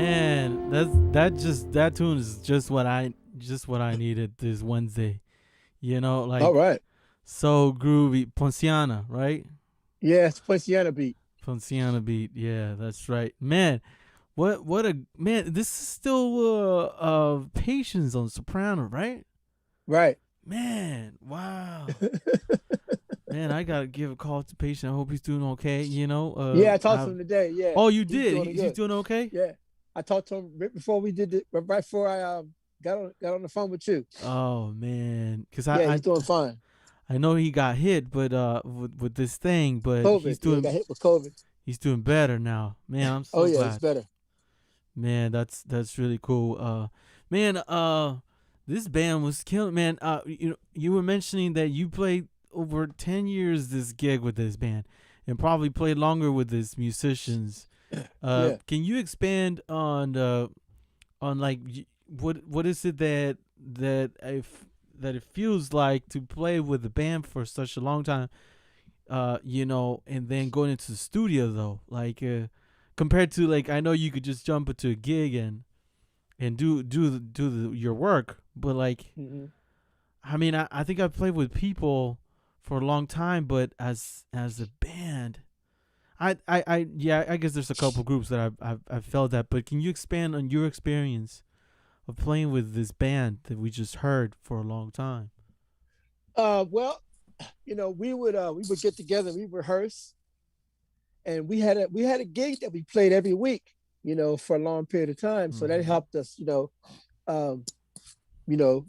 Man, that tune is just what I needed this Wednesday. You know, All like right. so groovy. Ponciana, right? Yeah, it's Poinciana beat. Ponciana beat. Yeah, that's right. Man, what a man. This is still Patience on soprano, right? Right. Man, wow. Man, I gotta give a call to Patient. I hope he's doing okay. Yeah, I talked to him today. Yeah, Oh, you he's did. doing He's good. doing okay. Yeah, I talked to him right before we did it. Right before I got on the phone with you. Oh man, because Yeah, he's doing fine. I know he got hit, but with this thing, but COVID. Yeah, he got hit with COVID. he's doing better now. Man, I'm Oh so yeah, he's glad. better. Man, that's really cool. Man, this band was killing. Man, you were mentioning that you played over 10 years this gig with this band, and probably played longer with these musicians. Yeah. Can you expand on like what is it that it feels like to play with the band for such a long time? And then going into the studio though, like compared to like I know you could just jump into a gig and your work, but like Hmm. I mean I think I've played with people for a long time, but as a band, I guess there's a couple groups that I've felt that, but can you expand on your experience of playing with this band that we just heard for a long time? Well, we would get together, we rehearse, and we had a gig that we played every week. For a long period of time. So that Mm-hmm. helped us. Um, you know,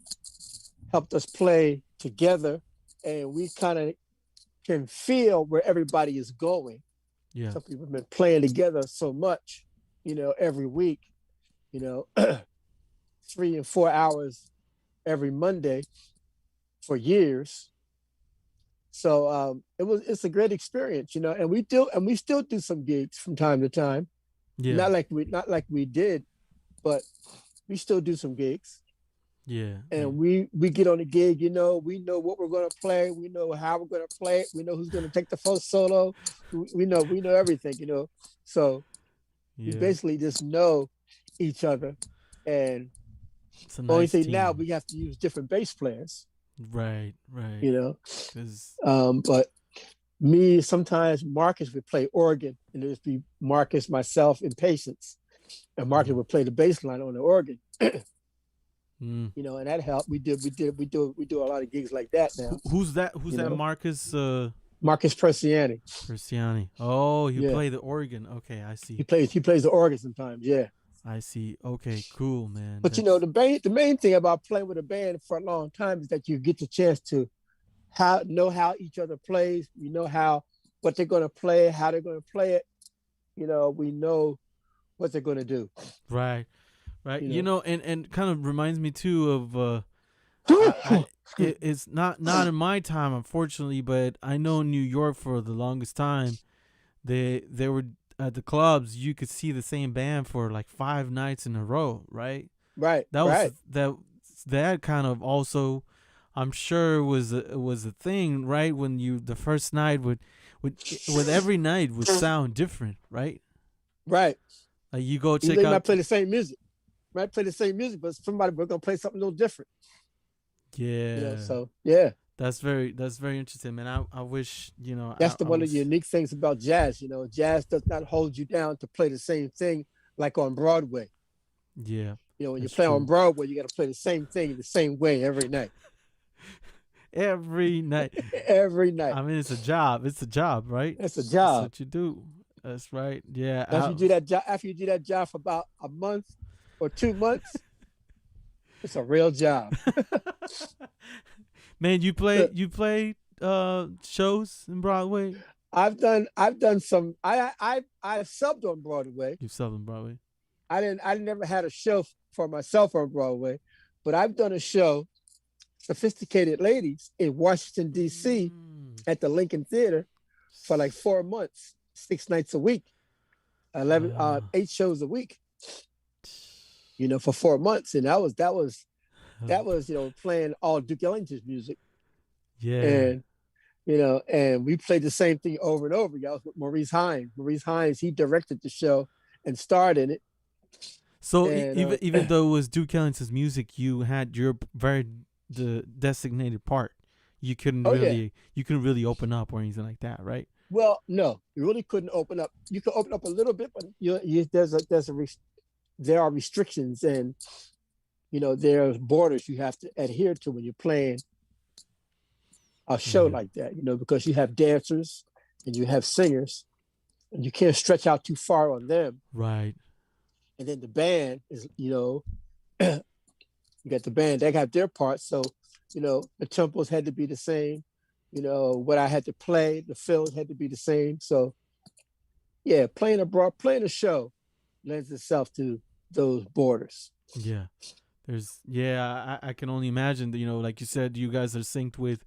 helped us play together, and we kind of can feel where everybody is going. Yeah. Some people have been playing together so much, every week, you know, 3 and 4 hours every Monday for years. So it's a great experience, and we still do some gigs from time to time. Yeah. Not like we did, but we still do some gigs. Yeah. Yeah. And we get on the gig, we know what we're going to play, we know how we're going to play it, we know who's going to take the first solo, we know everything, so we Yeah. basically just know each other. And It's a only nice thing now, team. we have to use different bass players, Right. Right. you know Cause but me, sometimes Marcus would play organ, and there'd be Marcus, myself, and Patience, and Marcus mm, would play the bass line on the organ. mm. And that helped. We do a lot of gigs like that now. Who's that? Who's you that? know Marcus Marcus Persiani. Persiani. Oh, you Yeah, play the organ. Okay, I he see. plays he plays the organ sometimes. Yeah, I see. Okay, cool, man. but That's the main thing about playing with a band for a long time is that you get the chance to know how each other plays. You know how what they're going to play, how they're going to play it. We know what they're going to do. right. Right. You know. And kind of reminds me too of I it's not in my time, unfortunately, but I know in New York for the longest time they were at the clubs. You could see the same band for like 5 nights in a row, right? Right, That was right, that kind of also, I'm sure was a thing, right? When you the first night would with every night would sound different, right? right. Like you go Even check they might out, play the same music, but somebody we're going to play something a little different. yeah. So yeah. That's very interesting, man. I wish That's the I one of the was, unique things about jazz. Jazz does not hold you down to play the same thing like on Broadway. yeah, When you that's play on true. Broadway, you got to play the same thing the same way every night. Every night. Every night. I mean, it's a job. It's a job, right? It's a That's job. what you do. That's right. Yeah. After you do that job for about a month or 2 months, it's a real job. Man, you play shows in Broadway. I've done some. I subbed on Broadway. You sell in Broadway. I never had a show for myself on Broadway, but I've done a show, Sophisticated Ladies, in Washington D.C. Mm. at the Lincoln Theater for like 4 months, 6 nights a week, 11, Uh, 8 shows a week. For 4 months, and that was playing all Duke Ellington's music, yeah. and we played the same thing over and over. Y'all with Maurice Hines. Maurice Hines, he directed the show and starred in it, So And even though it was Duke Ellington's music, you had your the designated part. oh yeah. You couldn't really open up or anything like that, right? Well, no, you really couldn't open up. You could open up a little bit, but there are restrictions, and there's borders you have to adhere to when you're playing a show Yeah. like that. Because you have dancers and you have singers, and you can't stretch out too far on them. Right. And then the band is, you got the band, they got their parts. So, the tempos had to be the same. What I had to play, the fills had to be the same. So, yeah, playing a show lends itself to those borders. Yeah. I can only imagine that, like you said, you guys are synced with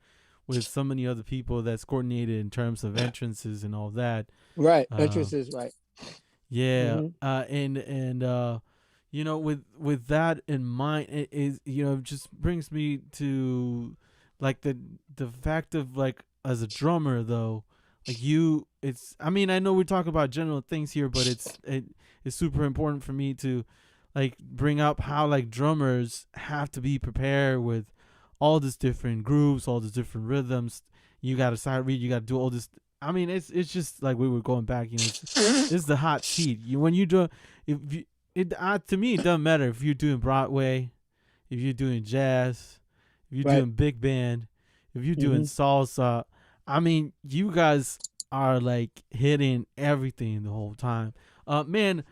so many other people that's coordinated in terms of entrances and all that. Right. Entrances, right. Yeah. Mm-hmm. With that in mind, it is, just brings me to like the fact of like as a drummer though, like I mean, I know we're talking about general things here, but it's super important for me to like bring up how like drummers have to be prepared with all these different grooves, all these different rhythms. You got to side read, you got to do all this. I mean, it's just like we were going back. It's the hot seat. When you do, if you, to me, it doesn't matter if you're doing Broadway, if you're doing jazz, if you're doing big band, if you're doing salsa. I mean, you guys are like hitting everything the whole time. Man,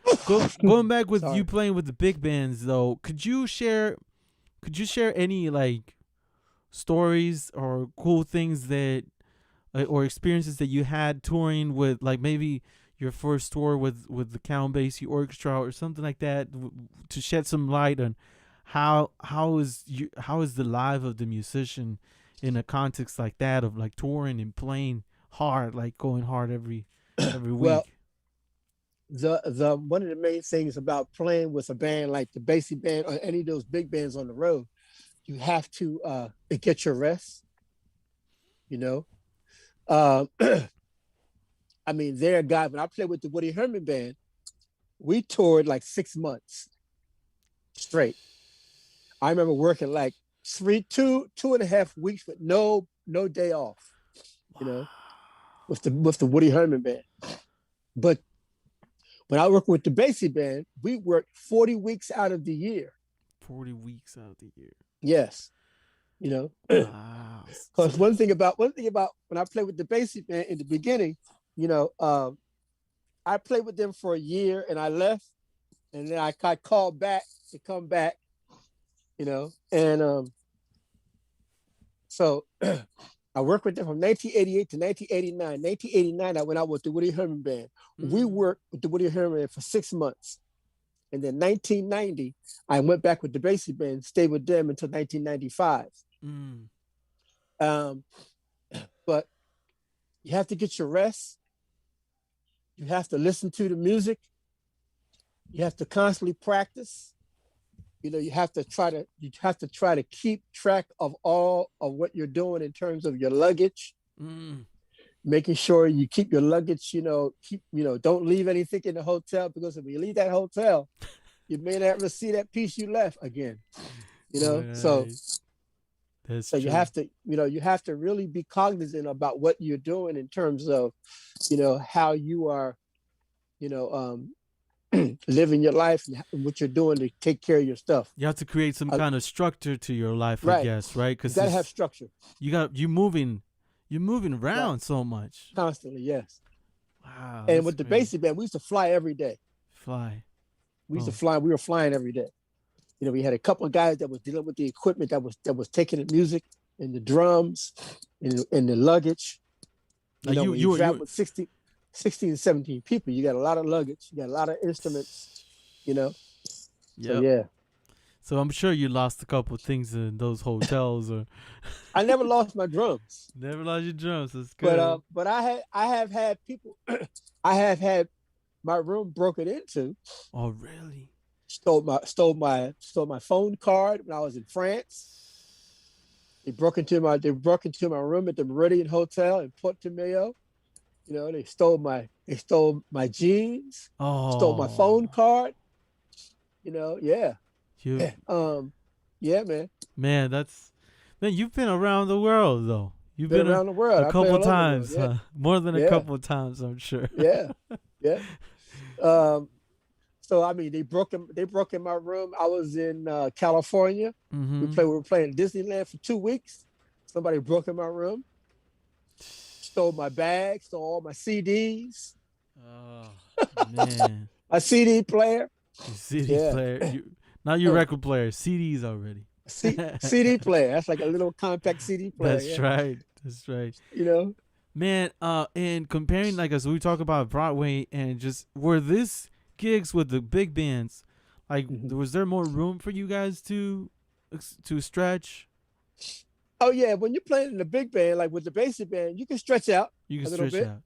going back with you playing with the big bands though, could you share any like stories or cool things that or experiences that you had touring with, like maybe your first tour with the Count Basie Orchestra or something like that, to shed some light on how is the life of the musician in a context like that of like touring and playing hard, like going hard every week. Well, the one of the main things about playing with a band like the Basie band or any of those big bands on the road, you have to get your rest. I mean, they're a guy. When I played with the Woody Herman band, we toured like 6 months straight. I remember working like 2.5 weeks with no day off, with the Woody Herman band. But when I worked with the Basie band, we worked 40 weeks out of the year. 40 weeks out of the year. Yes. Wow. Because one thing about when I played with the Basie band in the beginning, I played with them for a year and I left, and then I got called back to come back, and so I worked with them from 1988 to 1989. 1989, I went out with the Woody Herman band. Mm-hmm. We worked with the Woody Herman band for 6 months. And then 1990, I went back with the Basie band, stayed with them until 1995. But you have to get your rest. You have to listen to the music. You have to constantly practice. You have to try to keep track of all of what you're doing in terms of your luggage. Making sure you keep your luggage, don't leave anything in the hotel, because if you leave that hotel, you may never see that piece you left again. Right. So true. you have to really be cognizant about what you're doing in terms of, how you are, living your life and what you're doing to take care of your stuff. You have to create some kind of structure to your life, right. I guess, right? Because you gotta have structure. You're moving around so much constantly. Yes. Wow. And with the Basie band, we used to fly every day. We used to fly. We were flying every day. We had a couple of guys that was dealing with the equipment that was taking the music and the drums and the luggage. You travel with 16, 17 people. You got a lot of luggage. You got a lot of instruments. Yep. So yeah. So I'm sure you lost a couple of things in those hotels, or I never lost my drums. Never lost your drums. That's good. But I have had people. I have had my room broken into. Oh really? Stole my phone card when I was in France. They broke into my room at the Meridian Hotel in Port Mayo. They stole my jeans. Stole my phone card. Yeah. You Yeah, man. man, man. You've been around the world though. You've Been been around the world. a I played couple all over the world. times, Yeah. huh? More than a Yeah. couple times, I'm sure. Yeah. Yeah. Um, so I mean, they broke in my room. I was in California. Mm-hmm. We were playing Disneyland for 2 weeks. Somebody broke in my room, stole my bag, stole all my CDs, Oh man, my CD player. your CD Yeah. player. You not your record player. CDs already. CD player. That's like a little compact CD player. That's Yeah. right. That's right. You know. Man, and comparing like as we talk about Broadway and just were this gigs with the big bands, like Mhm. was there more room for you guys to stretch? Oh yeah, when you're playing in the big band, like with the basic band, you can stretch out You can a little stretch bit. out.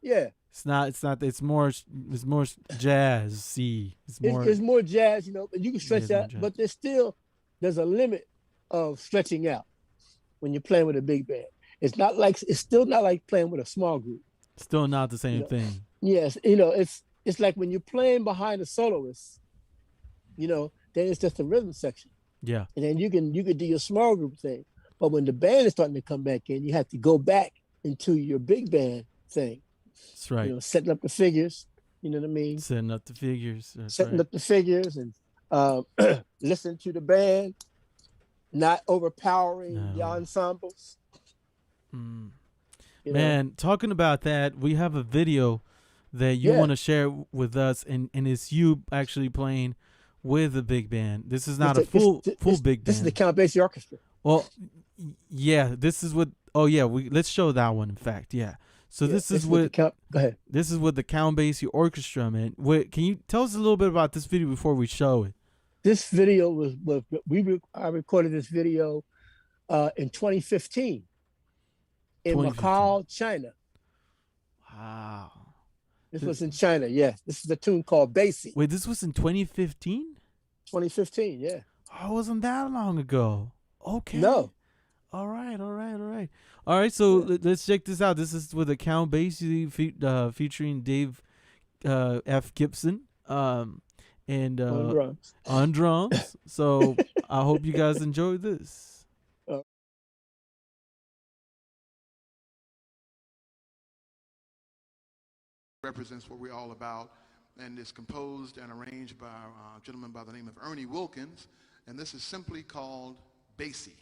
Yeah. It's more jazzy. It's more It's more jazz, but you can yeah, stretch it's more out, jazz. but there's a limit of stretching out when you're playing with a big band. It's still not like playing with a small group. Still not the You same know, thing. yes, it's like when you're playing behind a soloist, then it's just a rhythm section. Yeah. And then you can do your small group thing. But when the band is starting to come back in, you have to go back into your big band thing. That's right. Setting up the figures, you know what I mean? Setting up the figures. That's Setting right. up the figures and listening to the band, not overpowering the No. ensembles. Mm. You know? Man, talking about that, we have a video that you Yeah. want to share with us, and it's you actually playing with a big band. This is not a full big This is the band. Count Basie Orchestra. Well, yeah, this is what. Oh yeah, let's show that one. In fact, yeah. So Yeah, this is with the what Count. Go ahead. this is with the Count Basie Orchestra, man. Wait, can you tell us a little bit about this video before we show it? This video I recorded this video in 2015 in 2015. Macau, China. Wow. This was in China. Yeah, this is a tune called Basie. Wait, this was in 2015? 2015. Yeah. Oh, it wasn't that long ago. Okay. No. All right. All right, so let's check this out. This is with a Count Basie featuring Dave F. Gibson and On drums. on drums. So I hope you guys enjoy this. Represents what we're all about, and is composed and arranged by a gentleman by the name of Ernie Wilkins, and this is simply called Basie.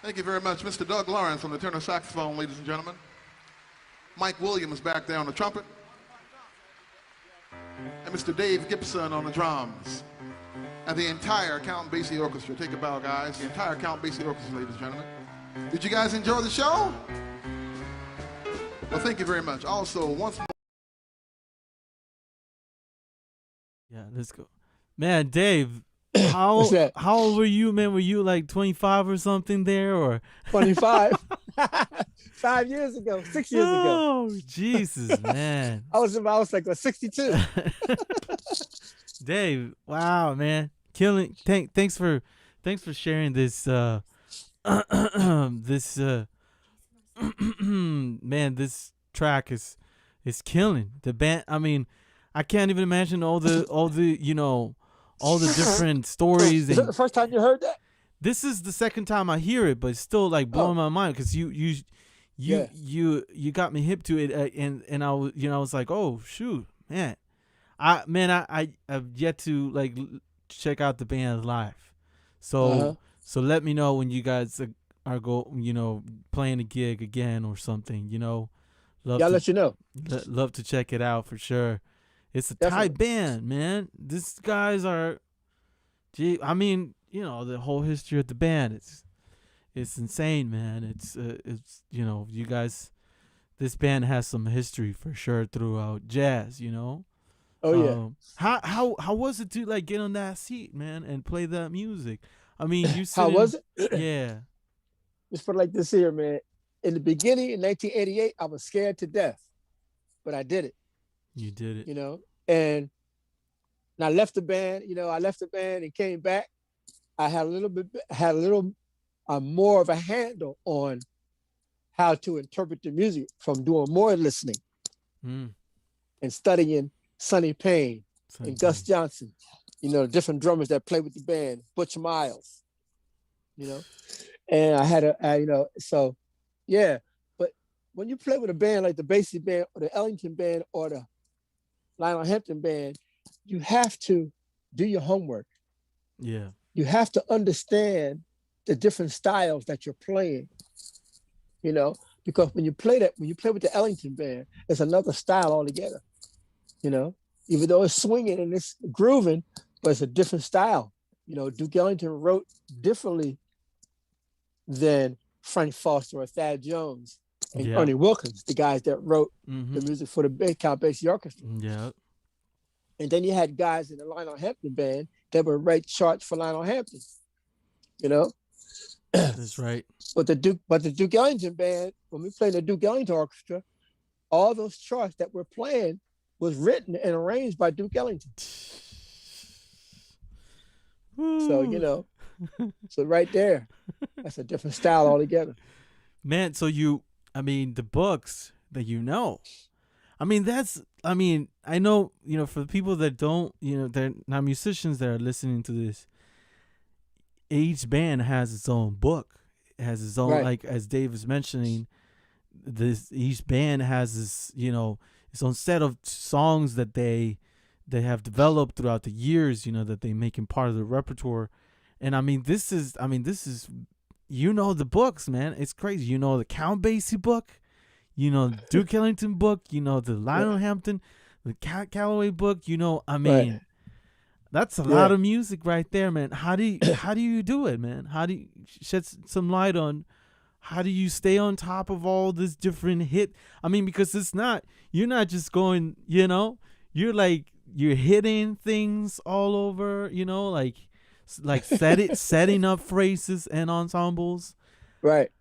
Thank you very much. Mr. Doug Lawrence on the tenor saxophone, ladies and gentlemen. Mike Williams back there on the trumpet. And Mr. Dave Gibson on the drums. And the entire Count Basie Orchestra. Take a bow, guys. The entire Count Basie Orchestra, ladies and gentlemen. Did you guys enjoy the show? Well, thank you very much. Also, once more. Yeah, let's go. Man, Dave, how old were you, man? Were you like 25 or something there, or 25? 5 years ago, 6 years ago. Oh, Jesus, man. I was like 62. Dave, wow, man, killing. Thanks for sharing this. This man, this track is killing the band. I mean, I can't even imagine all the all the different stories. Is that the first time you heard that? This is the second time I hear it, but it's still like blowing my mind because you got me hip to it, and I was like, oh shoot, man, I've yet to like check out the band live, so let me know when you guys are playing a gig again or something. Let you know. Love to check it out for sure. It's a tight band, man. These guys are, I mean, the whole history of the band. It's insane, man. It's you guys, this band has some history for sure throughout jazz. Oh yeah. How was it to like get on that seat, man, and play that music? I mean, how was it? Yeah. Just put it like this here, man. In the beginning, in 1988, I was scared to death, but I did it. You did it. And I left the band. I left the band and came back. I had a little more of a handle on how to interpret the music from doing more listening and studying Sonny Payne and Gus Johnson, different drummers that play with the band, Butch Miles, and I had so yeah. But when you play with a band like the Basie Band or the Ellington Band or the Lionel Hampton Band, you have to do your homework. Yeah. You have to understand the different styles that you're playing, because when you play with the Ellington Band, it's another style altogether, even though it's swinging and it's grooving, but it's a different style. Duke Ellington wrote differently than Frank Foster or Thad Jones and Ernie Wilkins, the guys that wrote the music for the Count Basie Orchestra. Yeah. And then you had guys in the Lionel Hampton Band that would write charts for Lionel Hampton. That's right. But the Duke Ellington Band, when we played the Duke Ellington Orchestra, all those charts that we're playing was written and arranged by Duke Ellington. So, so right there, that's a different style altogether. Man, so the books that I know, for the people that don't, they're not musicians that are listening to this, each band has its own book. It has its own, like, as Dave is mentioning, each band has this, its own set of songs that they have developed throughout the years, that they make in part of the repertoire. And this is the books, man. It's crazy. The Count Basie book, Duke Ellington book, the Lionel Hampton, the Calloway book, that's a lot of music right there, man. How do you do it, man? How do you shed some light on how do you stay on top of all this different hit? Because you're not just going, you're hitting things all over, like setting up phrases and ensembles. Right.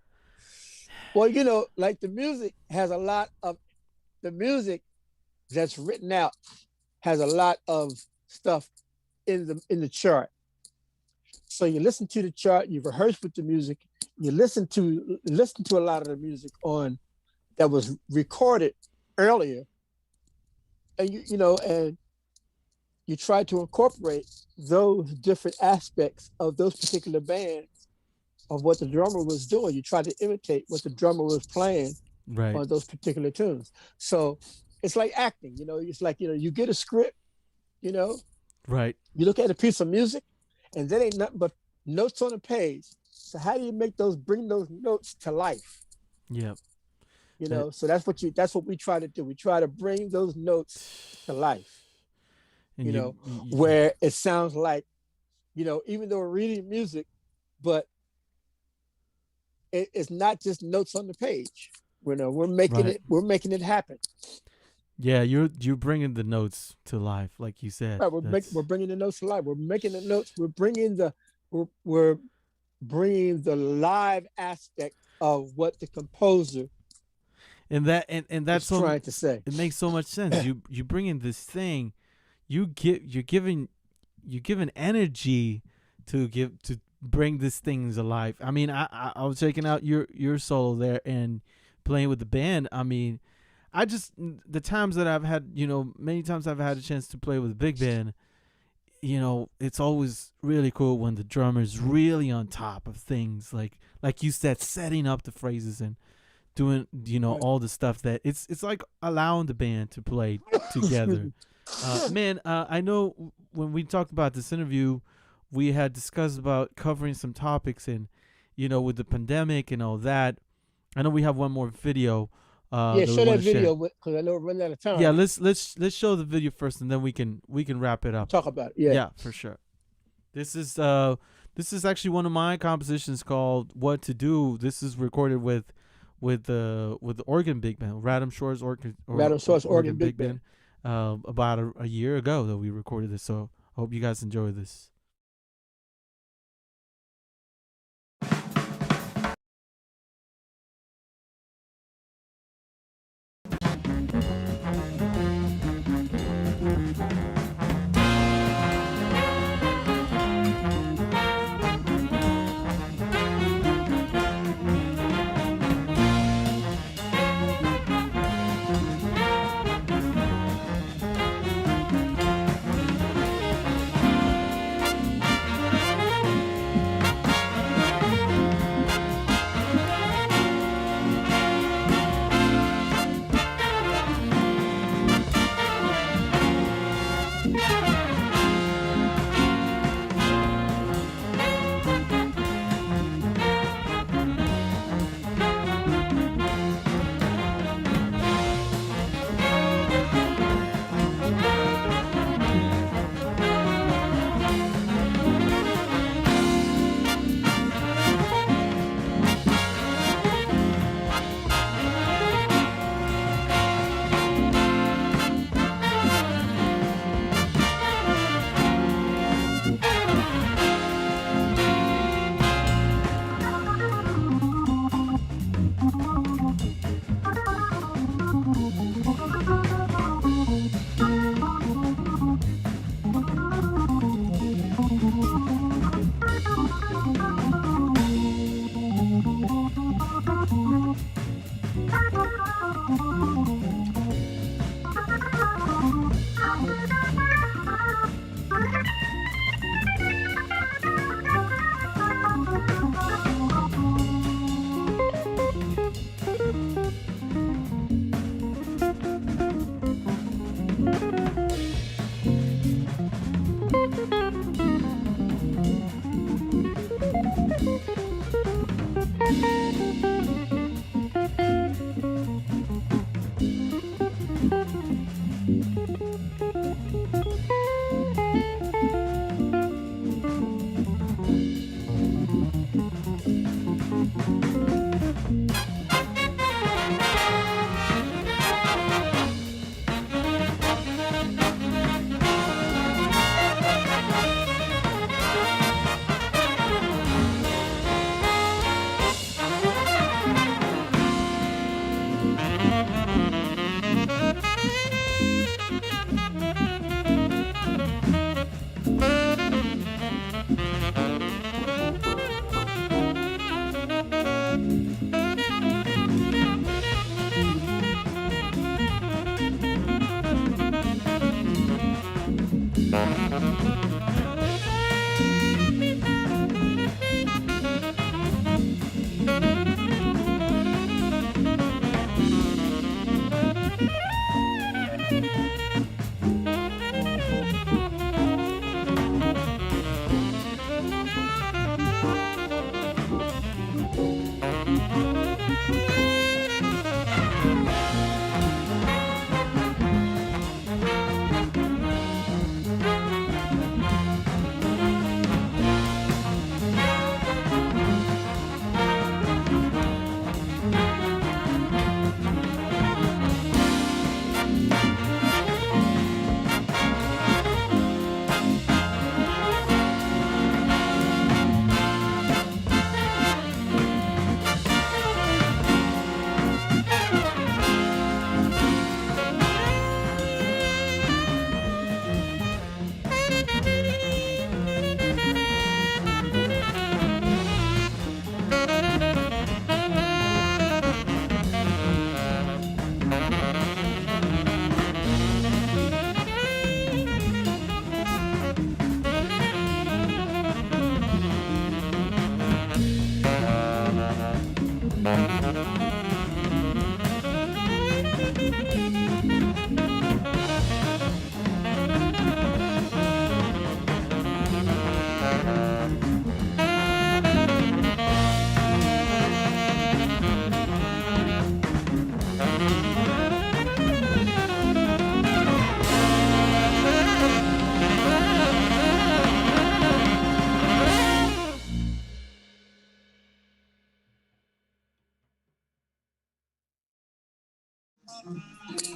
Well, like the music has a lot of the music that's written out has a lot of stuff in the chart. So you listen to the chart, you rehearse with the music, you listen to a lot of the music that was recorded earlier, and and you try to incorporate those different aspects of those particular bands of what the drummer was doing. You try to imitate what the drummer was playing on those particular tunes. So it's like acting, it's like, you get a script, Right. You look at a piece of music, and there ain't nothing but notes on the page. So how do you bring those notes to life? Yep. So that's what we try to do. We try to bring those notes to life. And where it sounds like, even though we're reading music, but it's not just notes on the page. We're making it happen. Yeah, you're bringing the notes to life, like you said. Right, we're bringing the notes to life. We're making the notes. We're bringing the live aspect of what the composer and that's trying to say. It makes so much sense. You bring in this thing, you're giving energy to bring these things alive. I mean, I was checking out your solo there and playing with the band. I mean, the times that I've had, many times I've had a chance to play with a big band, it's always really cool when the drummer's really on top of things, like you said, setting up the phrases and doing, all the stuff that it's like allowing the band to play together. Man, I know when we talked about this interview, we had discussed about covering some topics and, with the pandemic and all that. I know we have one more video. Show that video because I know we're running out of time. Yeah, let's show the video first, and then we can wrap it up. Talk about it. Yeah. Yeah, for sure. This is actually one of my compositions called "What to Do." This is recorded with the organ big band, Radham Shores organ big band. About a year ago that we recorded this. So I hope you guys enjoy this.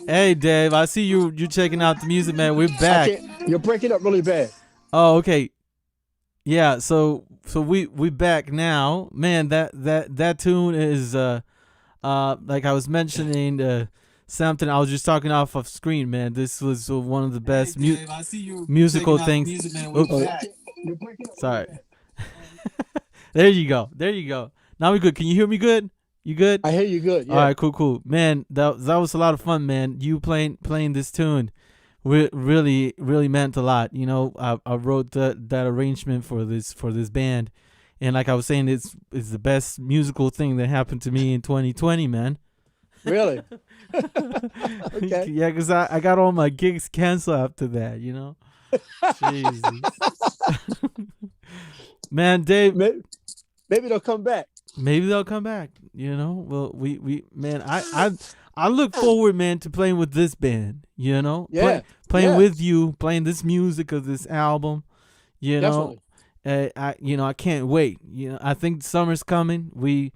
Hey, Dave, I see you checking out the music, man. We're back. You're breaking up really bad. Oh, okay. Yeah, so we back now. Man, that tune is like I was mentioning something I was just talking off of screen, man. This was one of the best musical things. Sorry. There you go. Now we good. Can you hear me good? You good? I hear you good. Yeah. All right, cool. Man, that was a lot of fun, man. You playing this tune really meant a lot. You know, I wrote that arrangement for this band, and like I was saying, it's the best musical thing that happened to me in 2020, man. Really? Okay. Yeah, because I got all my gigs canceled after that, you know? Jesus. Man, Dave. Maybe they'll come back. Maybe they'll come back, you know? Well, we man, I look forward, man, to playing with this band, you know? Yeah. Playing with you, playing this music of this album, you know? I can't wait. You know, I think summer's coming. We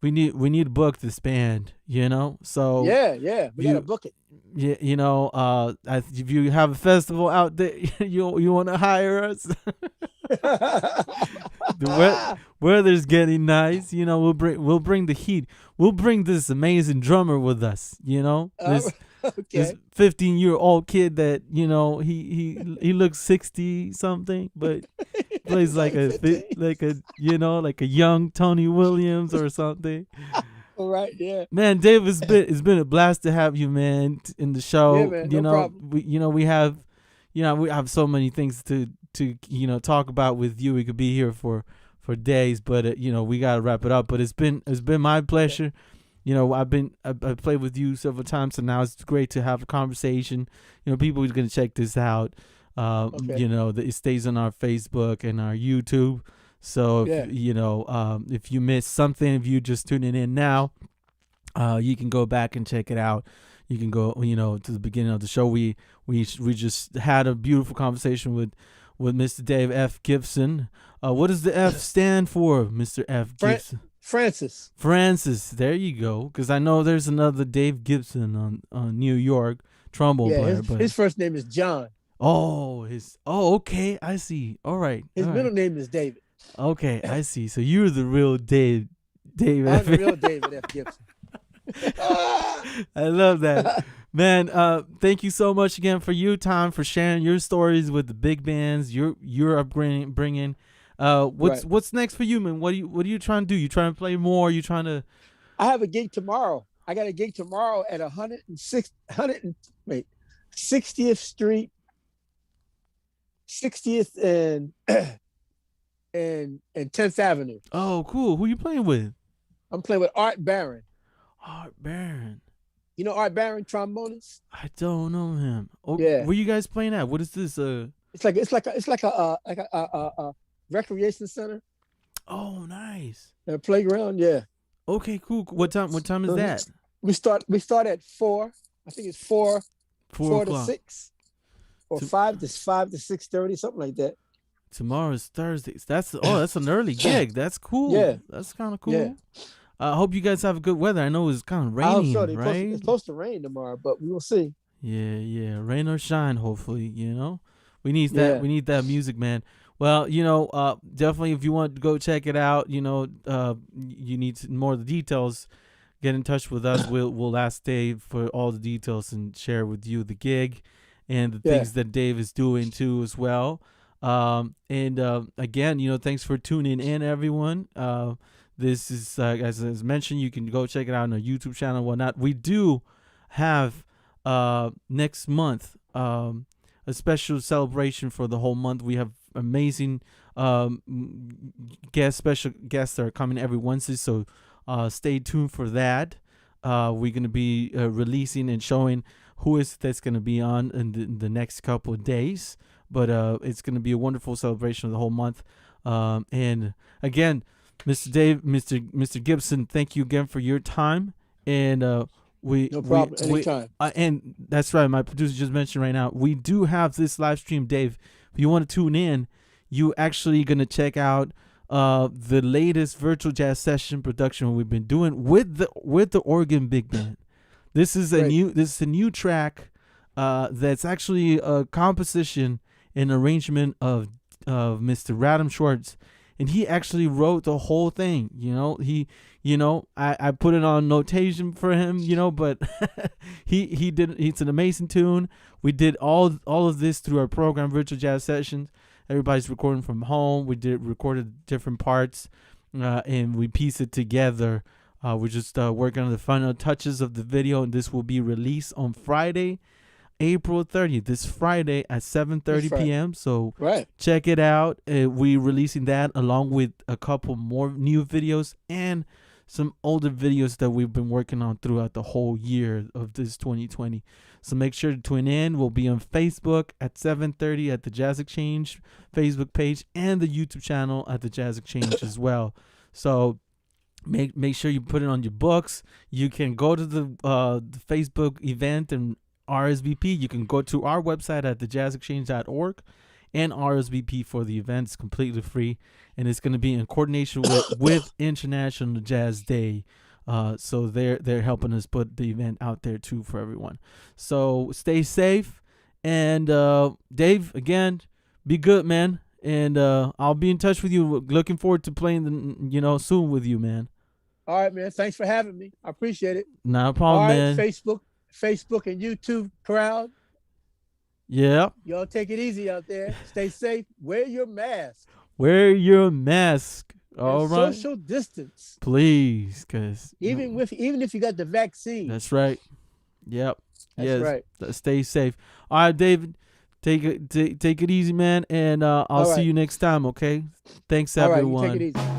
need to book this band, you know. So yeah, we gotta book it. Yeah, you know, if you have a festival out there, you want to hire us. The weather's getting nice, you know. We'll bring the heat. We'll bring this amazing drummer with us, you know. This 15-year-old kid that, you know, he looks 60 something, but plays like a young Tony Williams or something. All right, yeah. Man, Dave, it's been a blast to have you, man, in the show. Yeah, man, no problem. We have so many things to talk about with you. We could be here for days, but we got to wrap it up. But it's been my pleasure. You know, I've played with you several times, and now it's great to have a conversation. You know, people are going to check this out. Okay. You know, it stays on our Facebook and our YouTube. So, if you missed something, if you just tuning in now, you can go back and check it out. You can go, to the beginning of the show. We just had a beautiful conversation with Mr. Dave F. Gibson. What does the F stand for, Mr. F. Gibson? Francis. There you go. Because I know there's another Dave Gibson on New York trombone player. But his first name is John. Okay. I see. All right. His middle name is David. Okay, I see. So you're the real Dave. I'm the real David F. Gibson. I love that. Man, thank you so much again for your time, for sharing your stories with the big bands you're bringing. What's next for you, man? What are you trying to do? You trying to play more? You trying to? I have a gig tomorrow. I got a gig tomorrow at 60th Street, 60th and 10th Avenue. Oh, cool. Who you playing with? I'm playing with Art Barron. Art Barron. You know Art Barron, trombonist? I don't know him. Oh, yeah. Where you guys playing at? What is this? It's like a recreation center. Oh, nice. A playground, yeah. Okay, cool. What time is that? We start at 4. I think it's 4 to 6, or 5 to 6:30, something like that. Tomorrow's Thursday. That's an early gig. That's cool. Yeah, that's kind of cool. Yeah. I hope you guys have good weather. I know it's kind of raining, right? It's supposed to rain tomorrow, but we will see. Yeah. Rain or shine, hopefully. We need that. We need that music, man. Well, definitely if you want to go check it out, you need more of the details. Get in touch with us. We'll ask Dave for all the details and share with you the gig and the things that Dave is doing too as well. Again, thanks for tuning in, everyone. This is, as mentioned, you can go check it out on our YouTube channel and whatnot. We do have next month a special celebration for the whole month. We have amazing special guests that are coming every Wednesday, so stay tuned for that. We're going to be releasing and showing who is that's going to be on in the next couple of days. But it's going to be a wonderful celebration of the whole month. And again, Mr. Gibson, thank you again for your time. And no problem. Anytime. And that's right. My producer just mentioned right now, we do have this live stream, Dave. If you want to tune in, you actually going to check out the latest virtual jazz session production we've been doing with the Oregon Big Band. This is a new track that's actually a composition and arrangement of Mr. Radham Schwartz, and he actually wrote the whole thing. I put it on notation for him, but he did. It's an amazing tune. We did all of this through our program, Virtual Jazz Sessions. Everybody's recording from home. We recorded different parts, and we pieced it together. We're just working on the final touches of the video, and this will be released on Friday, April 30th. This Friday at 7:30 p.m. So check it out. We're releasing that along with a couple more new videos and some older videos that we've been working on throughout the whole year of this 2020. So make sure to tune in. We'll be on Facebook at 7:30 at the Jazz Exchange Facebook page and the YouTube channel at the Jazz Exchange as well. So make sure you put it on your books. You can go to the Facebook event and RSVP. You can go to our website at TheJazzExchange.org and RSVP for the event. It's completely free, and it's going to be in coordination with International Jazz Day. So they're helping us put the event out there too for everyone. So stay safe, and Dave, again, be good, man. And I'll be in touch with you. Looking forward to playing soon with you, man. All right, man. Thanks for having me. I appreciate it. Not a problem, man. Facebook and YouTube crowd. Yeah. Y'all take it easy out there. Stay safe. Wear your mask. Wear your mask. All right. Social distance. Please, because even if you got the vaccine. That's right. Yep. That's right. Stay safe. All right, David. Take it easy, man, and I'll see you next time. Okay. Thanks, everyone. All right, you take it easy.